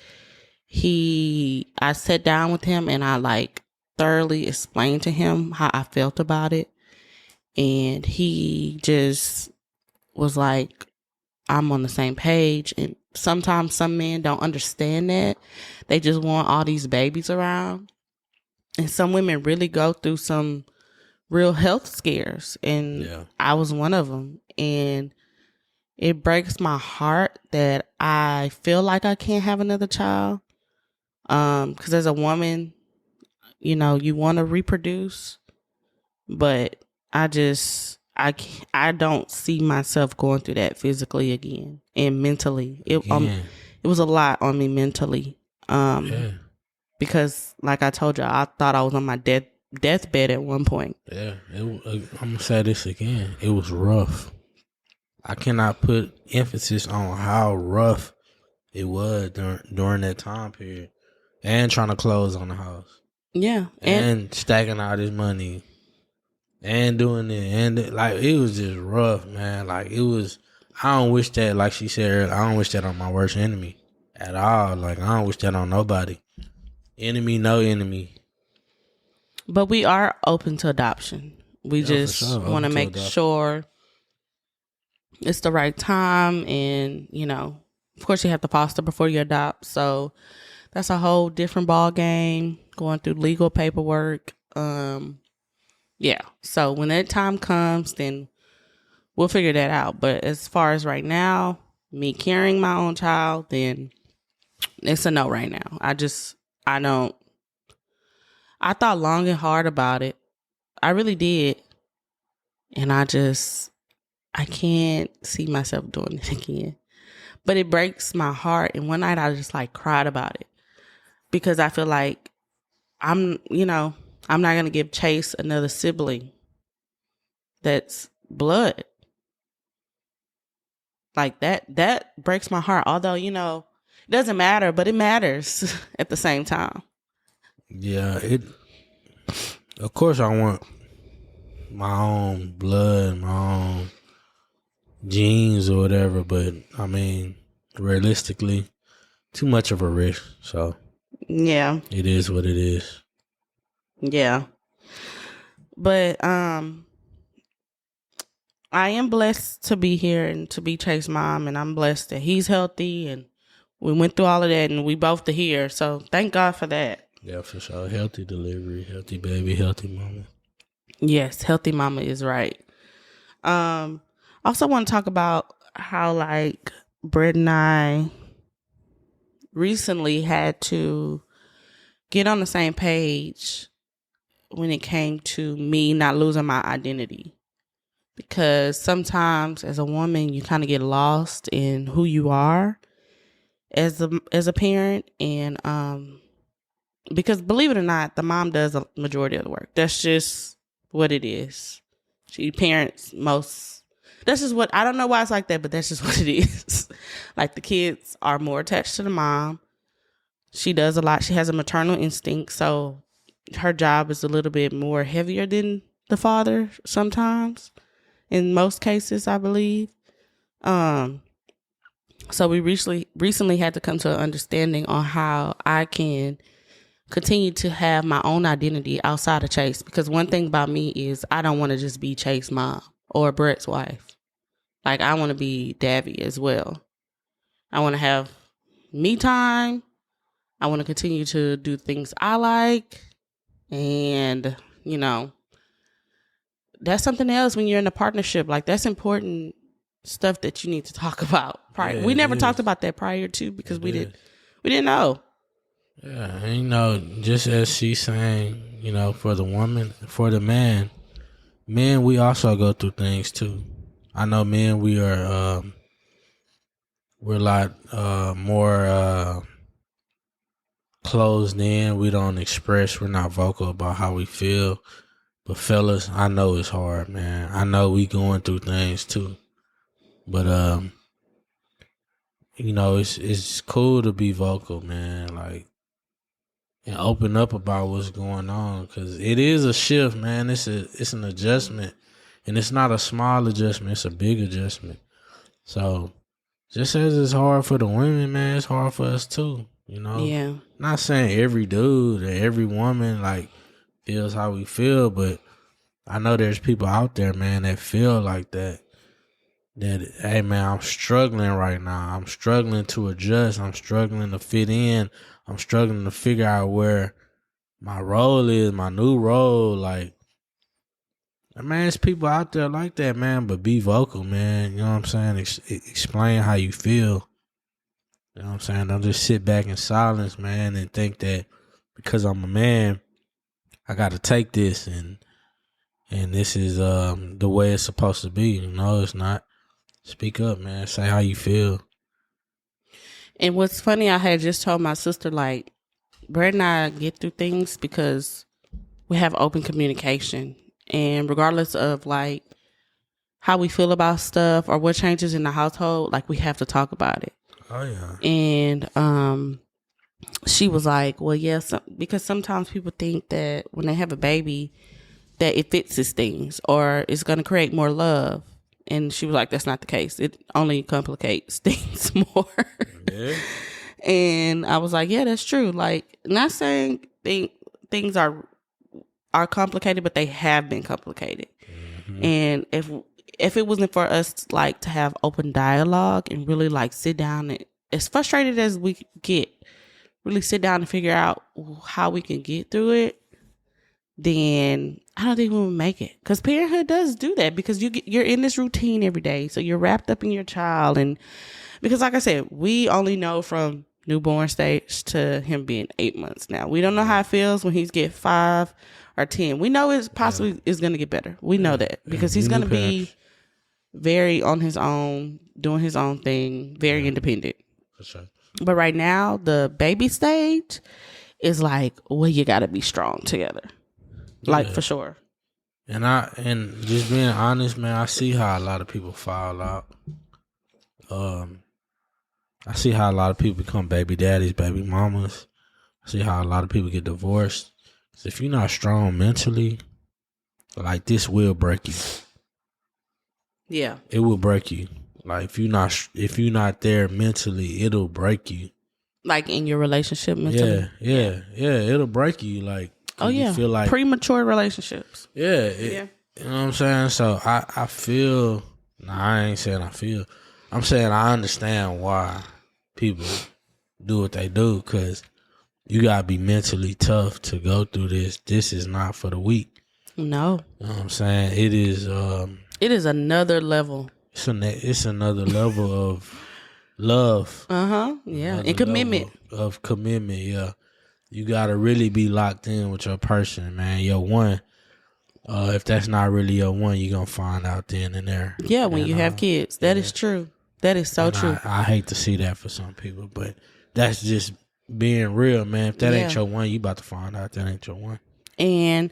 I sat down with him and I like thoroughly explained to him how I felt about it. And he just was like, I'm on the same page. And sometimes some men don't understand that. They just want all these babies around. And some women really go through some real health scares. And I was one of them. And it breaks my heart that I feel like I can't have another child. Because as a woman, you want to reproduce. But I don't see myself going through that physically again and mentally. It was a lot on me mentally. Because like I told you, I thought I was on my deathbed at one point. Yeah, I'm gonna say this again. It was rough. I cannot put emphasis on how rough it was during that time period, and trying to close on the house. Yeah, and stacking all this money. And doing it, and it was just rough, man. Like it was, I don't wish that, like she said earlier, I don't wish that on my worst enemy at all. Like I don't wish that on nobody. Enemy, no enemy. But we are open to adoption. We just want to make sure it's the right time, and of course you have to foster before you adopt. So that's a whole different ball game. Going through legal paperwork. Yeah. So when that time comes, then we'll figure that out. But as far as right now, me carrying my own child, then it's a no right now. I thought long and hard about it. I really did. And I can't see myself doing it again. But it breaks my heart. And one night I just cried about it. Because I feel like I'm not going to give Chase another sibling that's blood. Like that breaks my heart. Although, it doesn't matter, but it matters at the same time. Yeah, of course I want my own blood, my own genes or whatever, but I mean, realistically, too much of a risk. So yeah, it is what it is. Yeah. But I am blessed to be here and to be Chase's mom, and I'm blessed that he's healthy and we went through all of that and we both are here. So thank God for that. Yeah, for sure. Healthy delivery, healthy baby, healthy mama. Yes, healthy mama is right. Also want to talk about how Brett and I recently had to get on the same page when it came to me not losing my identity. Because sometimes as a woman, you kind of get lost in who you are as a parent. And because believe it or not, the mom does a majority of the work. That's just what it is. She parents That's just what, I don't know why it's like that, but that's just what it is. Like the kids are more attached to the mom. She does a lot. She has a maternal instinct. So her job is a little bit more heavier than the father sometimes. In most cases, I believe. So we recently had to come to an understanding on how I can continue to have my own identity outside of Chase. Because one thing about me is I don't want to just be Chase's mom or Brett's wife. Like, I want to be Davi as well. I want to have me time. I want to continue to do things I like. And, you know, that's something else when you're in a partnership. Like, that's important stuff that you need to talk about. We never talked about that prior to, because we didn't know. Yeah, and, you know, just as she's saying, you know, for the woman, for the man, men, we also go through things too. I know men, we're a lot more closed in. We don't express. We're not vocal about how we feel. But fellas, I know it's hard, man. I know we going through things too. But you know, it's cool to be vocal, man. Like, and open up about what's going on, because it is a shift, man. It's an adjustment, and it's not a small adjustment. It's a big adjustment. So, just as it's hard for the women, man, it's hard for us too. You know, yeah. Not saying every dude or every woman like feels how we feel, but I know there's people out there, man, that feel like that. That, hey, man, I'm struggling right now. I'm struggling to adjust. I'm struggling to fit in. I'm struggling to figure out where my role is, my new role. Like, man, there's people out there like that, man, but be vocal, man. You know what I'm saying? Explain how you feel. You know what I'm saying? Don't just sit back in silence, man, and think that because I'm a man, I got to take this and this is the way it's supposed to be. No, it's not. Speak up, man. Say how you feel. And what's funny, I had just told my sister, like, Brett and I get through things because we have open communication. And regardless of, like, how we feel about stuff or what changes in the household, like, we have to talk about it. Oh, yeah. And she was like, well, yes, because sometimes people think that when they have a baby, that it fixes things or it's going to create more love. And she was like, that's not the case. It only complicates things more. Yeah. And I was like, yeah, that's true. Like, not saying things are complicated, but they have been complicated. Mm-hmm. And if it wasn't for us, like, to have open dialogue and really, like, sit down and, as frustrated as we get, really sit down and figure out how we can get through it, then I don't think we would make it. Because parenthood does do that, because you're in this routine every day. So you're wrapped up in your child. And because, like I said, we only know from newborn stage to him being 8 months now. We don't know how it feels when he's get 5 or 10. We know it's possibly is going to get better. We know that, because he's going to be very on his own, doing his own thing, very independent. For sure. But right now, the baby stage is like, well, you got to be strong together. Like, for sure. And just being honest, man, I see how a lot of people fall out. I see how a lot of people become baby daddies, baby mamas. I see how a lot of people get divorced. So if you're not strong mentally, like, this will break you. Yeah. It will break you. Like, if you're not there mentally, it'll break you. Like, in your relationship mentally? Yeah. It'll break you. Like, oh, yeah. You feel like premature relationships. Yeah. You know what I'm saying? So I feel, I ain't saying I feel. I'm saying I understand why people do what they do, because you got to be mentally tough to go through this. This is not for the weak. No. You know what I'm saying? It is. It is another level. It's another level of love. Yeah. And commitment. Of commitment, yeah. You got to really be locked in with your person, man. Your one. If that's not really your one, you're going to find out then and there. Yeah, when you have kids. That is true. That is so true. I hate to see that for some people, but that's just being real, man. If that ain't your one, you about to find out that ain't your one. And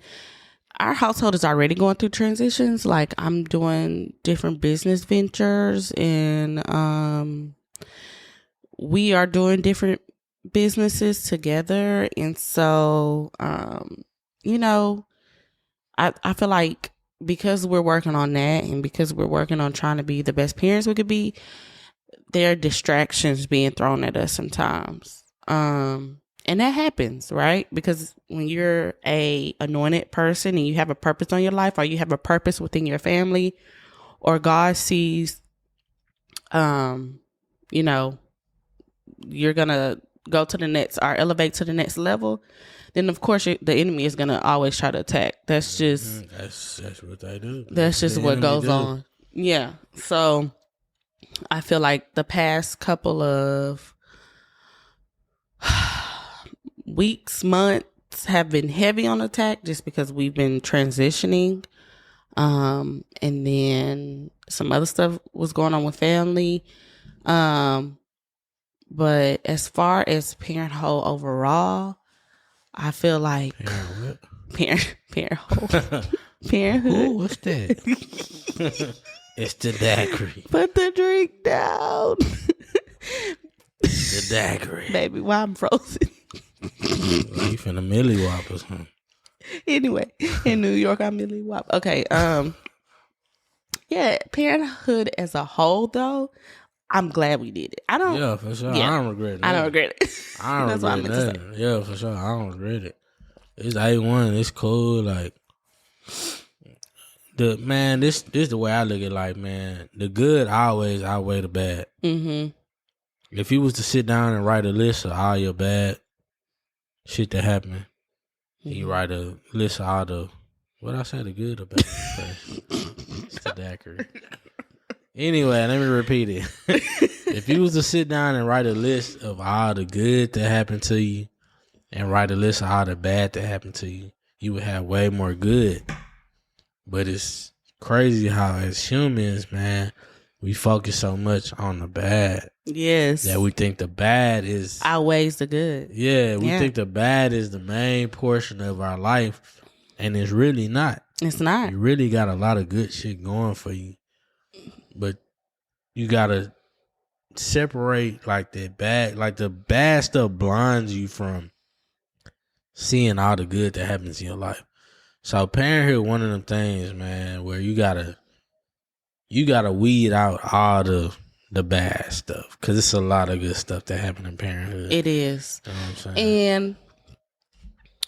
our household is already going through transitions. Like, I'm doing different business ventures, and we are doing different businesses together. And so, you know, I feel like because we're working on that, and because we're working on trying to be the best parents we could be, there are distractions being thrown at us sometimes. And that happens, right? Because when you're a anointed person and you have a purpose on your life, or you have a purpose within your family, or God sees, you know, you're going to go to the next or elevate to the next level, then of course the enemy is going to always try to attack. That's just, that's what they do. That's just what goes on. Yeah. So I feel like the past couple of weeks, months have been heavy on attack just because we've been transitioning. And then some other stuff was going on with family. But as far as parenthood overall, I feel like parenthood. Parenthood. Ooh, what's that? It's the daiquiri. Put the drink down. The daiquiri. Baby, why I'm frozen. You finna Millie Wop or something. Anyway, in New York, I'm Millie Wop. Okay. Yeah, parenthood as a whole, though, I'm glad we did it. Yeah, for sure. Yeah, I don't regret it. I don't regret it. I don't That's regret what I meant to say. Yeah, for sure. I don't regret it. It's A1. It's cool. Like, this the way I look at life, man. The good always outweigh the bad. Mm-hmm. If you was to sit down and write a list of all your bad shit that happened, you write a list of all the, what I say, the good or bad? It's the daiquiri. Anyway, let me repeat it. If you was to sit down and write a list of all the good that happened to you and write a list of all the bad that happened to you, you would have way more good. But it's crazy how as humans, man, we focus so much on the bad. Yes. That we think the bad is outweighs the good. Yeah, we think the bad is the main portion of our life, and it's really not. It's not. You really got a lot of good shit going for you. But you gotta separate like the bad stuff blinds you from seeing all the good that happens in your life. So parenthood, one of them things, man, where you gotta weed out all the bad stuff, because it's a lot of good stuff that happen in parenthood. It is. You know what I'm saying? And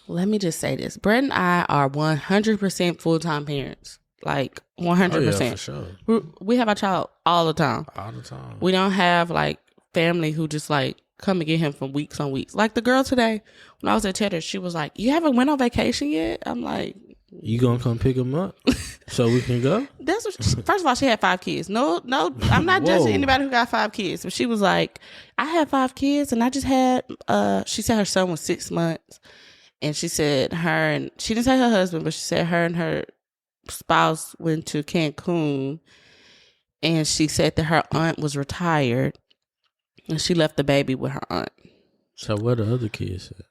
let me just say this: Brett and I are 100% full-time parents. Like 100%. Oh, yeah, for sure. We have our child all the time. All the time. We don't have like family who just like come and get him from weeks on weeks. Like the girl today, when I was at Cheddar, she was like, "You haven't went on vacation yet?" I'm like, "You gonna come pick him up so we can go?" That's what first of all, she had 5 kids. No, I'm not judging anybody who got 5 kids. But she was like, "I had 5 kids, and I just had." She said her son was 6 months, and she said she didn't say her husband, but she said her and her spouse went to Cancun, and she said that her aunt was retired, and she left the baby with her aunt. So what the other kids said?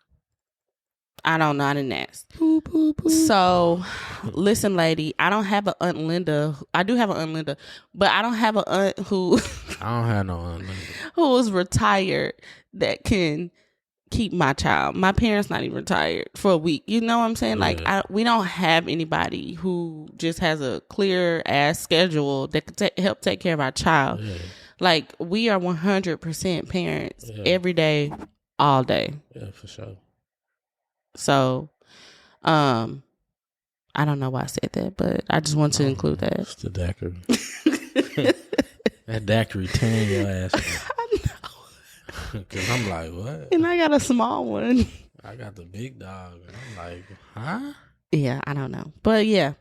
I don't know. I didn't ask. Poo, poo, poo. So, listen, lady, I don't have an Aunt Linda. I do have an Aunt Linda, but I don't have an aunt who I don't have no Aunt Linda who was retired that can keep my child. My parents not even retired for a week. You know what I'm saying? Yeah. Like we don't have anybody who just has a clear ass schedule that could help take care of our child. Yeah. Like we are 100% parents every day, all day. Yeah, for sure. So, I don't know why I said that, but I just want to include that. It's the daiquiri. That daiquiri tearing your ass off. I know. Because I'm like, what? And I got a small one. I got the big dog. And I'm like, huh? Yeah, I don't know. But yeah.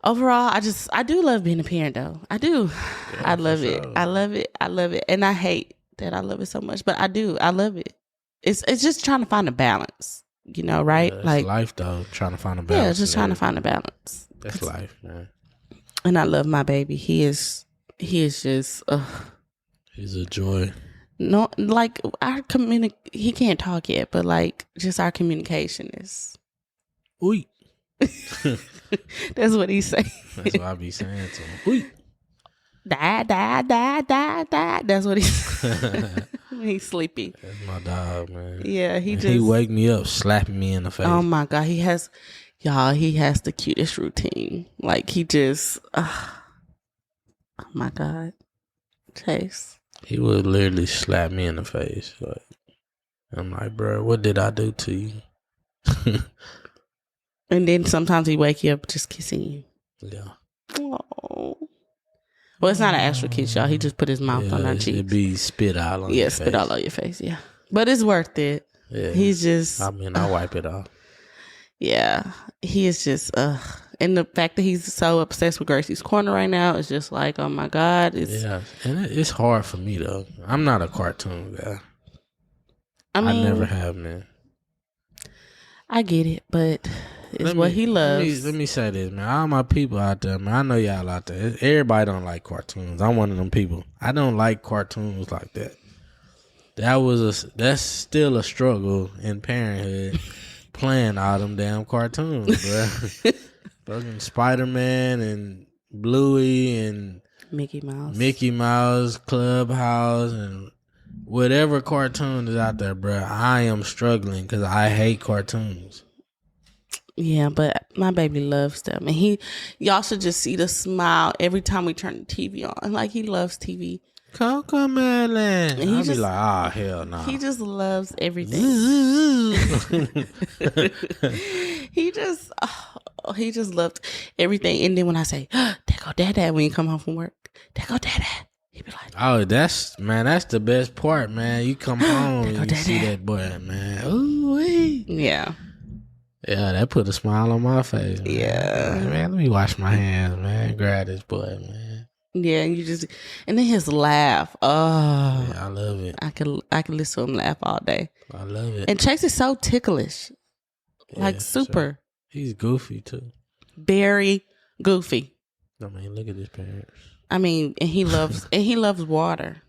Overall, I do love being a parent, though. I do. Yeah, I love it. Sure. I love it. I love it. And I hate that I love it so much, but I do. I love it. It's just trying to find a balance, you know, right? Yeah, like life, though. Trying to find a balance. Yeah, just trying to find a balance. That's life, man. And I love my baby. He is just. He's a joy. No, like he can't talk yet, but like just our communication is. Ooh. That's what he say. That's what I be saying to him. Die. That's what he's sleepy. That's my dog, man. Yeah, he wake me up, slapping me in the face. Oh my God, he has the cutest routine. Like he just, oh my God, Chase. He would literally slap me in the face. Like, I'm like, bro, what did I do to you? And then sometimes he wake you up just kissing you. Yeah. Oh. Well, it's not an actual kiss, y'all. He just put his mouth on our cheeks. It'd be spit out on your face. Yeah, spit all on your face, yeah. But it's worth it. Yeah. He's just... I mean, I wipe it off. Yeah. He is just... And the fact that he's so obsessed with Gracie's Corner right now is just like, oh my God. Yeah. And it's hard for me, though. I'm not a cartoon guy. I never have, man. I get it, but... It's what he loves. Let me say this, man. All my people out there, man. I know y'all out there. Everybody don't like cartoons. I'm one of them people. I don't like cartoons like that. That's still a struggle in parenthood. Playing all them damn cartoons, bro. Fucking Spider-Man and Bluey and Mickey Mouse, Clubhouse, and whatever cartoon is out there, bro. I am struggling because I hate cartoons. Yeah, but my baby loves them. And y'all should just see the smile every time we turn the TV on. Like, he loves TV. Coco Melon. And I'll be like, oh, hell no. He just loves everything. He just loved everything. And then when I say, there go Dad, when you come home from work, there go Dad. He be like, oh, that's the best part, man. You come home and you see that boy, man. Ooh, wee. Yeah. Yeah, that put a smile on my face, man. Yeah. Man, let me wash my hands, man. Grab this boy, man. Yeah, and then his laugh. Oh. Yeah, I love it. I can listen to him laugh all day. I love it. And Chase is so ticklish. Yeah, like super. Sure. He's goofy too. Very goofy. I mean, look at his parents. I mean, and he loves water.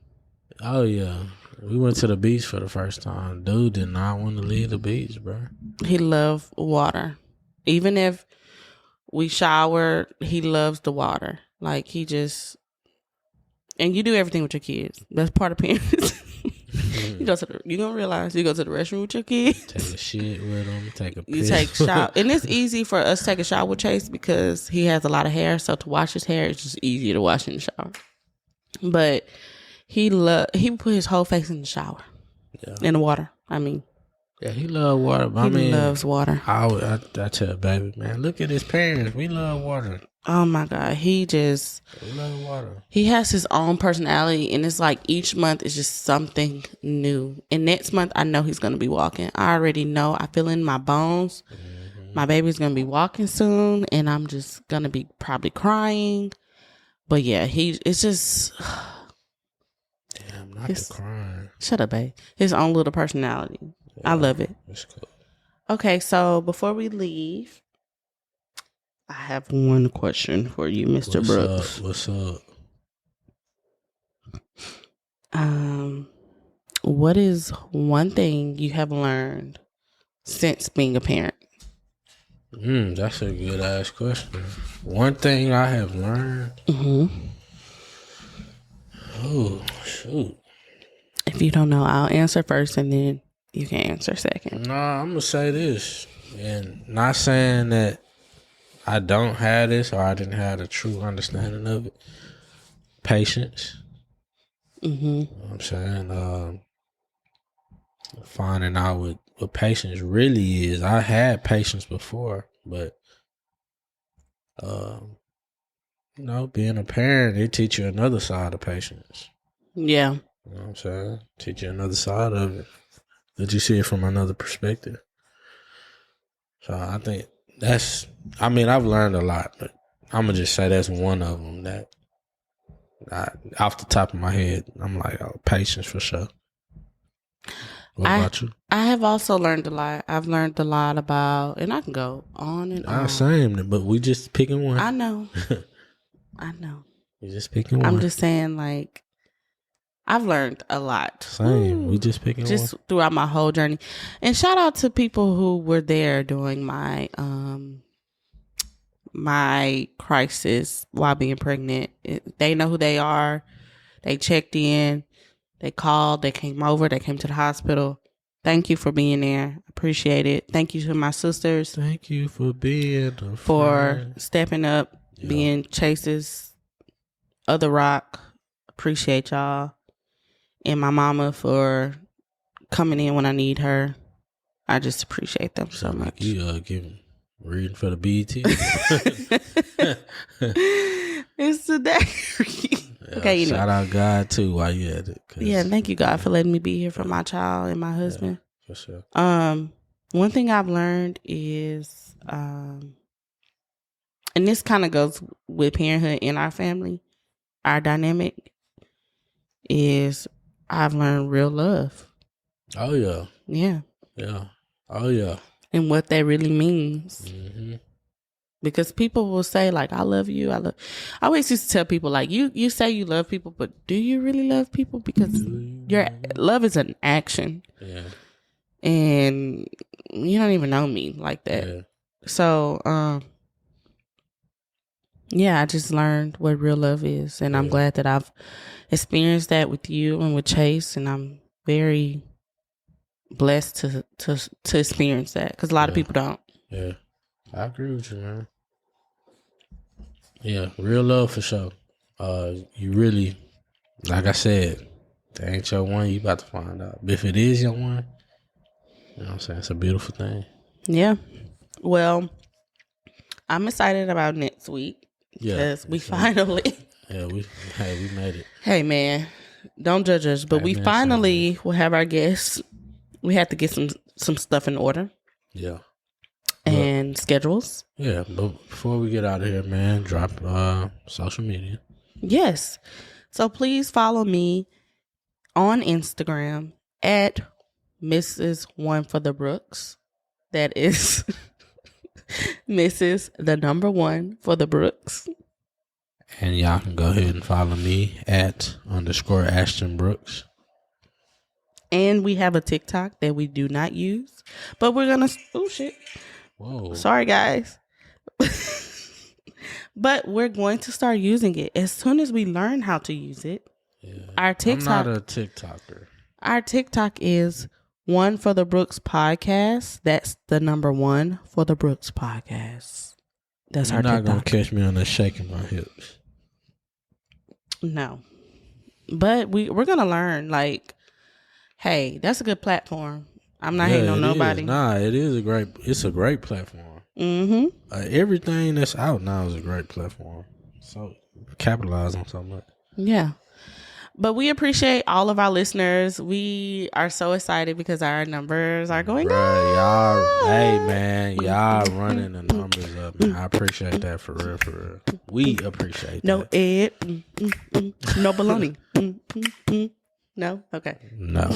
Oh yeah. We went to the beach for the first time. Dude did not want to leave the beach, bro. He loved water. Even if we shower, he loves the water. Like, he just... And you do everything with your kids. That's part of parents. You don't realize you go to the restroom with your kids. Take a shit with them. Take a piss. You take shower. And it's easy for us to take a shower with Chase because he has a lot of hair. So to wash his hair, it's just easier to wash in the shower. But... He put his whole face in the shower. Yeah. In the water, I mean. Yeah, he loves water. He loves water. I tell baby, man, look at his parents. We love water. Oh, my God. We love water. He has his own personality, and it's like each month is just something new. And next month, I know he's going to be walking. I already know. I feel in my bones. Mm-hmm. My baby's going to be walking soon, and I'm just going to be probably crying. But, yeah, it's just... Not the crying. Shut up, babe. His own little personality. Yeah, I love it. That's cool. Okay, so before we leave, I have one question for you, Mr. Brooks. What's up? What is one thing you have learned since being a parent? That's a good ass question. One thing I have learned. Mm-hmm. Oh, shoot. If you don't know, I'll answer first and then you can answer second. I'm going to say this. And not saying that I don't have this or I didn't have a true understanding of it. Patience. Mm-hmm. You know what I'm saying? Finding out what patience really is. I had patience before, but, being a parent, they teach you another side of patience. Yeah. You know what I'm saying? Teach you another side of it. That you see it from another perspective. So I think I've learned a lot, but I'm going to just say that's one of them that off the top of my head, I'm like, patience for sure. What about you? I have also learned a lot. I've learned a lot about, and I can go on and on. Same, but we just picking one. I know. I know. You're just picking one. I'm just saying, like, I've learned a lot. Same. We just picking just one. Throughout my whole journey. And shout out to people who were there during my my crisis while being pregnant. They know who they are. They checked in. They called. They came over. They came to the hospital. Thank you for being there. Appreciate it. Thank you to my sisters. Thank you for being a for friend. Stepping up, being Chase's other rock. Appreciate y'all. And my mama for coming in when I need her. I just appreciate them so much. You reading for the BET. It's today. Okay, shout out God too while you at it. Yeah, thank you God for letting me be here for my child and my husband. For sure. One thing I've learned is, and this kind of goes with parenthood in our family, our dynamic is I've learned real love. Oh yeah. Yeah. Yeah. Oh yeah. And what that really means. Mm-hmm. Because people will say, like, I love you. I always used to tell people, like, you say you love people, but do you really love people? Because your love is an action. Yeah. And you don't even know me like that. Yeah. So, I just learned what real love is. And I'm glad that I've experienced that with you and with Chase. And I'm very blessed to experience that. Because a lot of people don't. Yeah. I agree with you, man. Yeah, real love for sure. You really, like I said, that ain't your one, you about to find out. But if it is your one, you know what I'm saying? It's a beautiful thing. Yeah. Well, I'm excited about next week. Because we finally. Yeah, we made it. Hey, man, don't judge us. But we finally will have our guests. We had to get some stuff in order. Yeah. And schedules. Yeah, but before we get out of here, man, drop social media. Yes. So please follow me on Instagram at Mrs. One for the Brooks. That is Mrs. the number 1 for the Brooks. And y'all can go ahead and follow me at _Ashton Brooks. And we have a TikTok that we do not use, but we're going to, oh shit. Whoa. Sorry, guys. But we're going to start using it as soon as we learn how to use it. Yeah. Our TikTok, I'm not a TikToker. Our TikTok is One for the Brooks Podcast. That's the number 1 for the Brooks Podcast. That's You're our TikTok. You're not going to catch me on the shaking my hips. No. But we're going to learn, like, hey, that's a good platform. I'm not hating on nobody. It's a great platform. Mm-hmm. Everything that's out now is a great platform. So capitalize on so much. Yeah. But we appreciate all of our listeners. We are so excited because our numbers are going up. Y'all, hey man, y'all running the numbers up, man. I appreciate that for real. We appreciate no that. Ed. No baloney. No? Okay. No.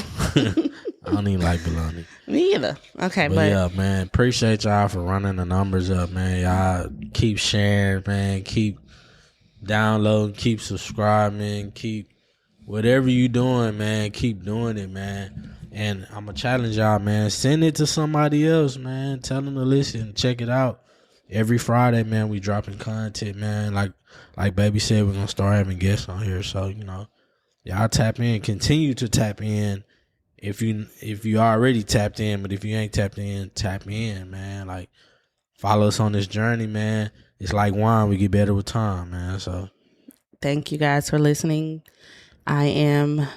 I don't even like bologna. Me either. Okay, but yeah, man, appreciate y'all for running the numbers up, man. Y'all keep sharing, man. Keep downloading, keep subscribing, keep whatever you doing, man. Keep doing it, man. And I'm gonna challenge y'all, man. Send it to somebody else, man. Tell them to listen, check it out. Every Friday, man, we dropping content, man. Like Baby said, we're gonna start having guests on here. So, you know, y'all tap in, continue to tap in. If you already tapped in, but if you ain't tapped in, tap in, man. Like, follow us on this journey, man. It's like wine, we get better with time, man. So thank you guys for listening. I am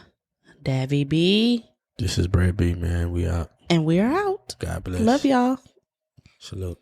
Davi B. This is Brad B, man. We out. And we are out. God bless. Love y'all. Salute.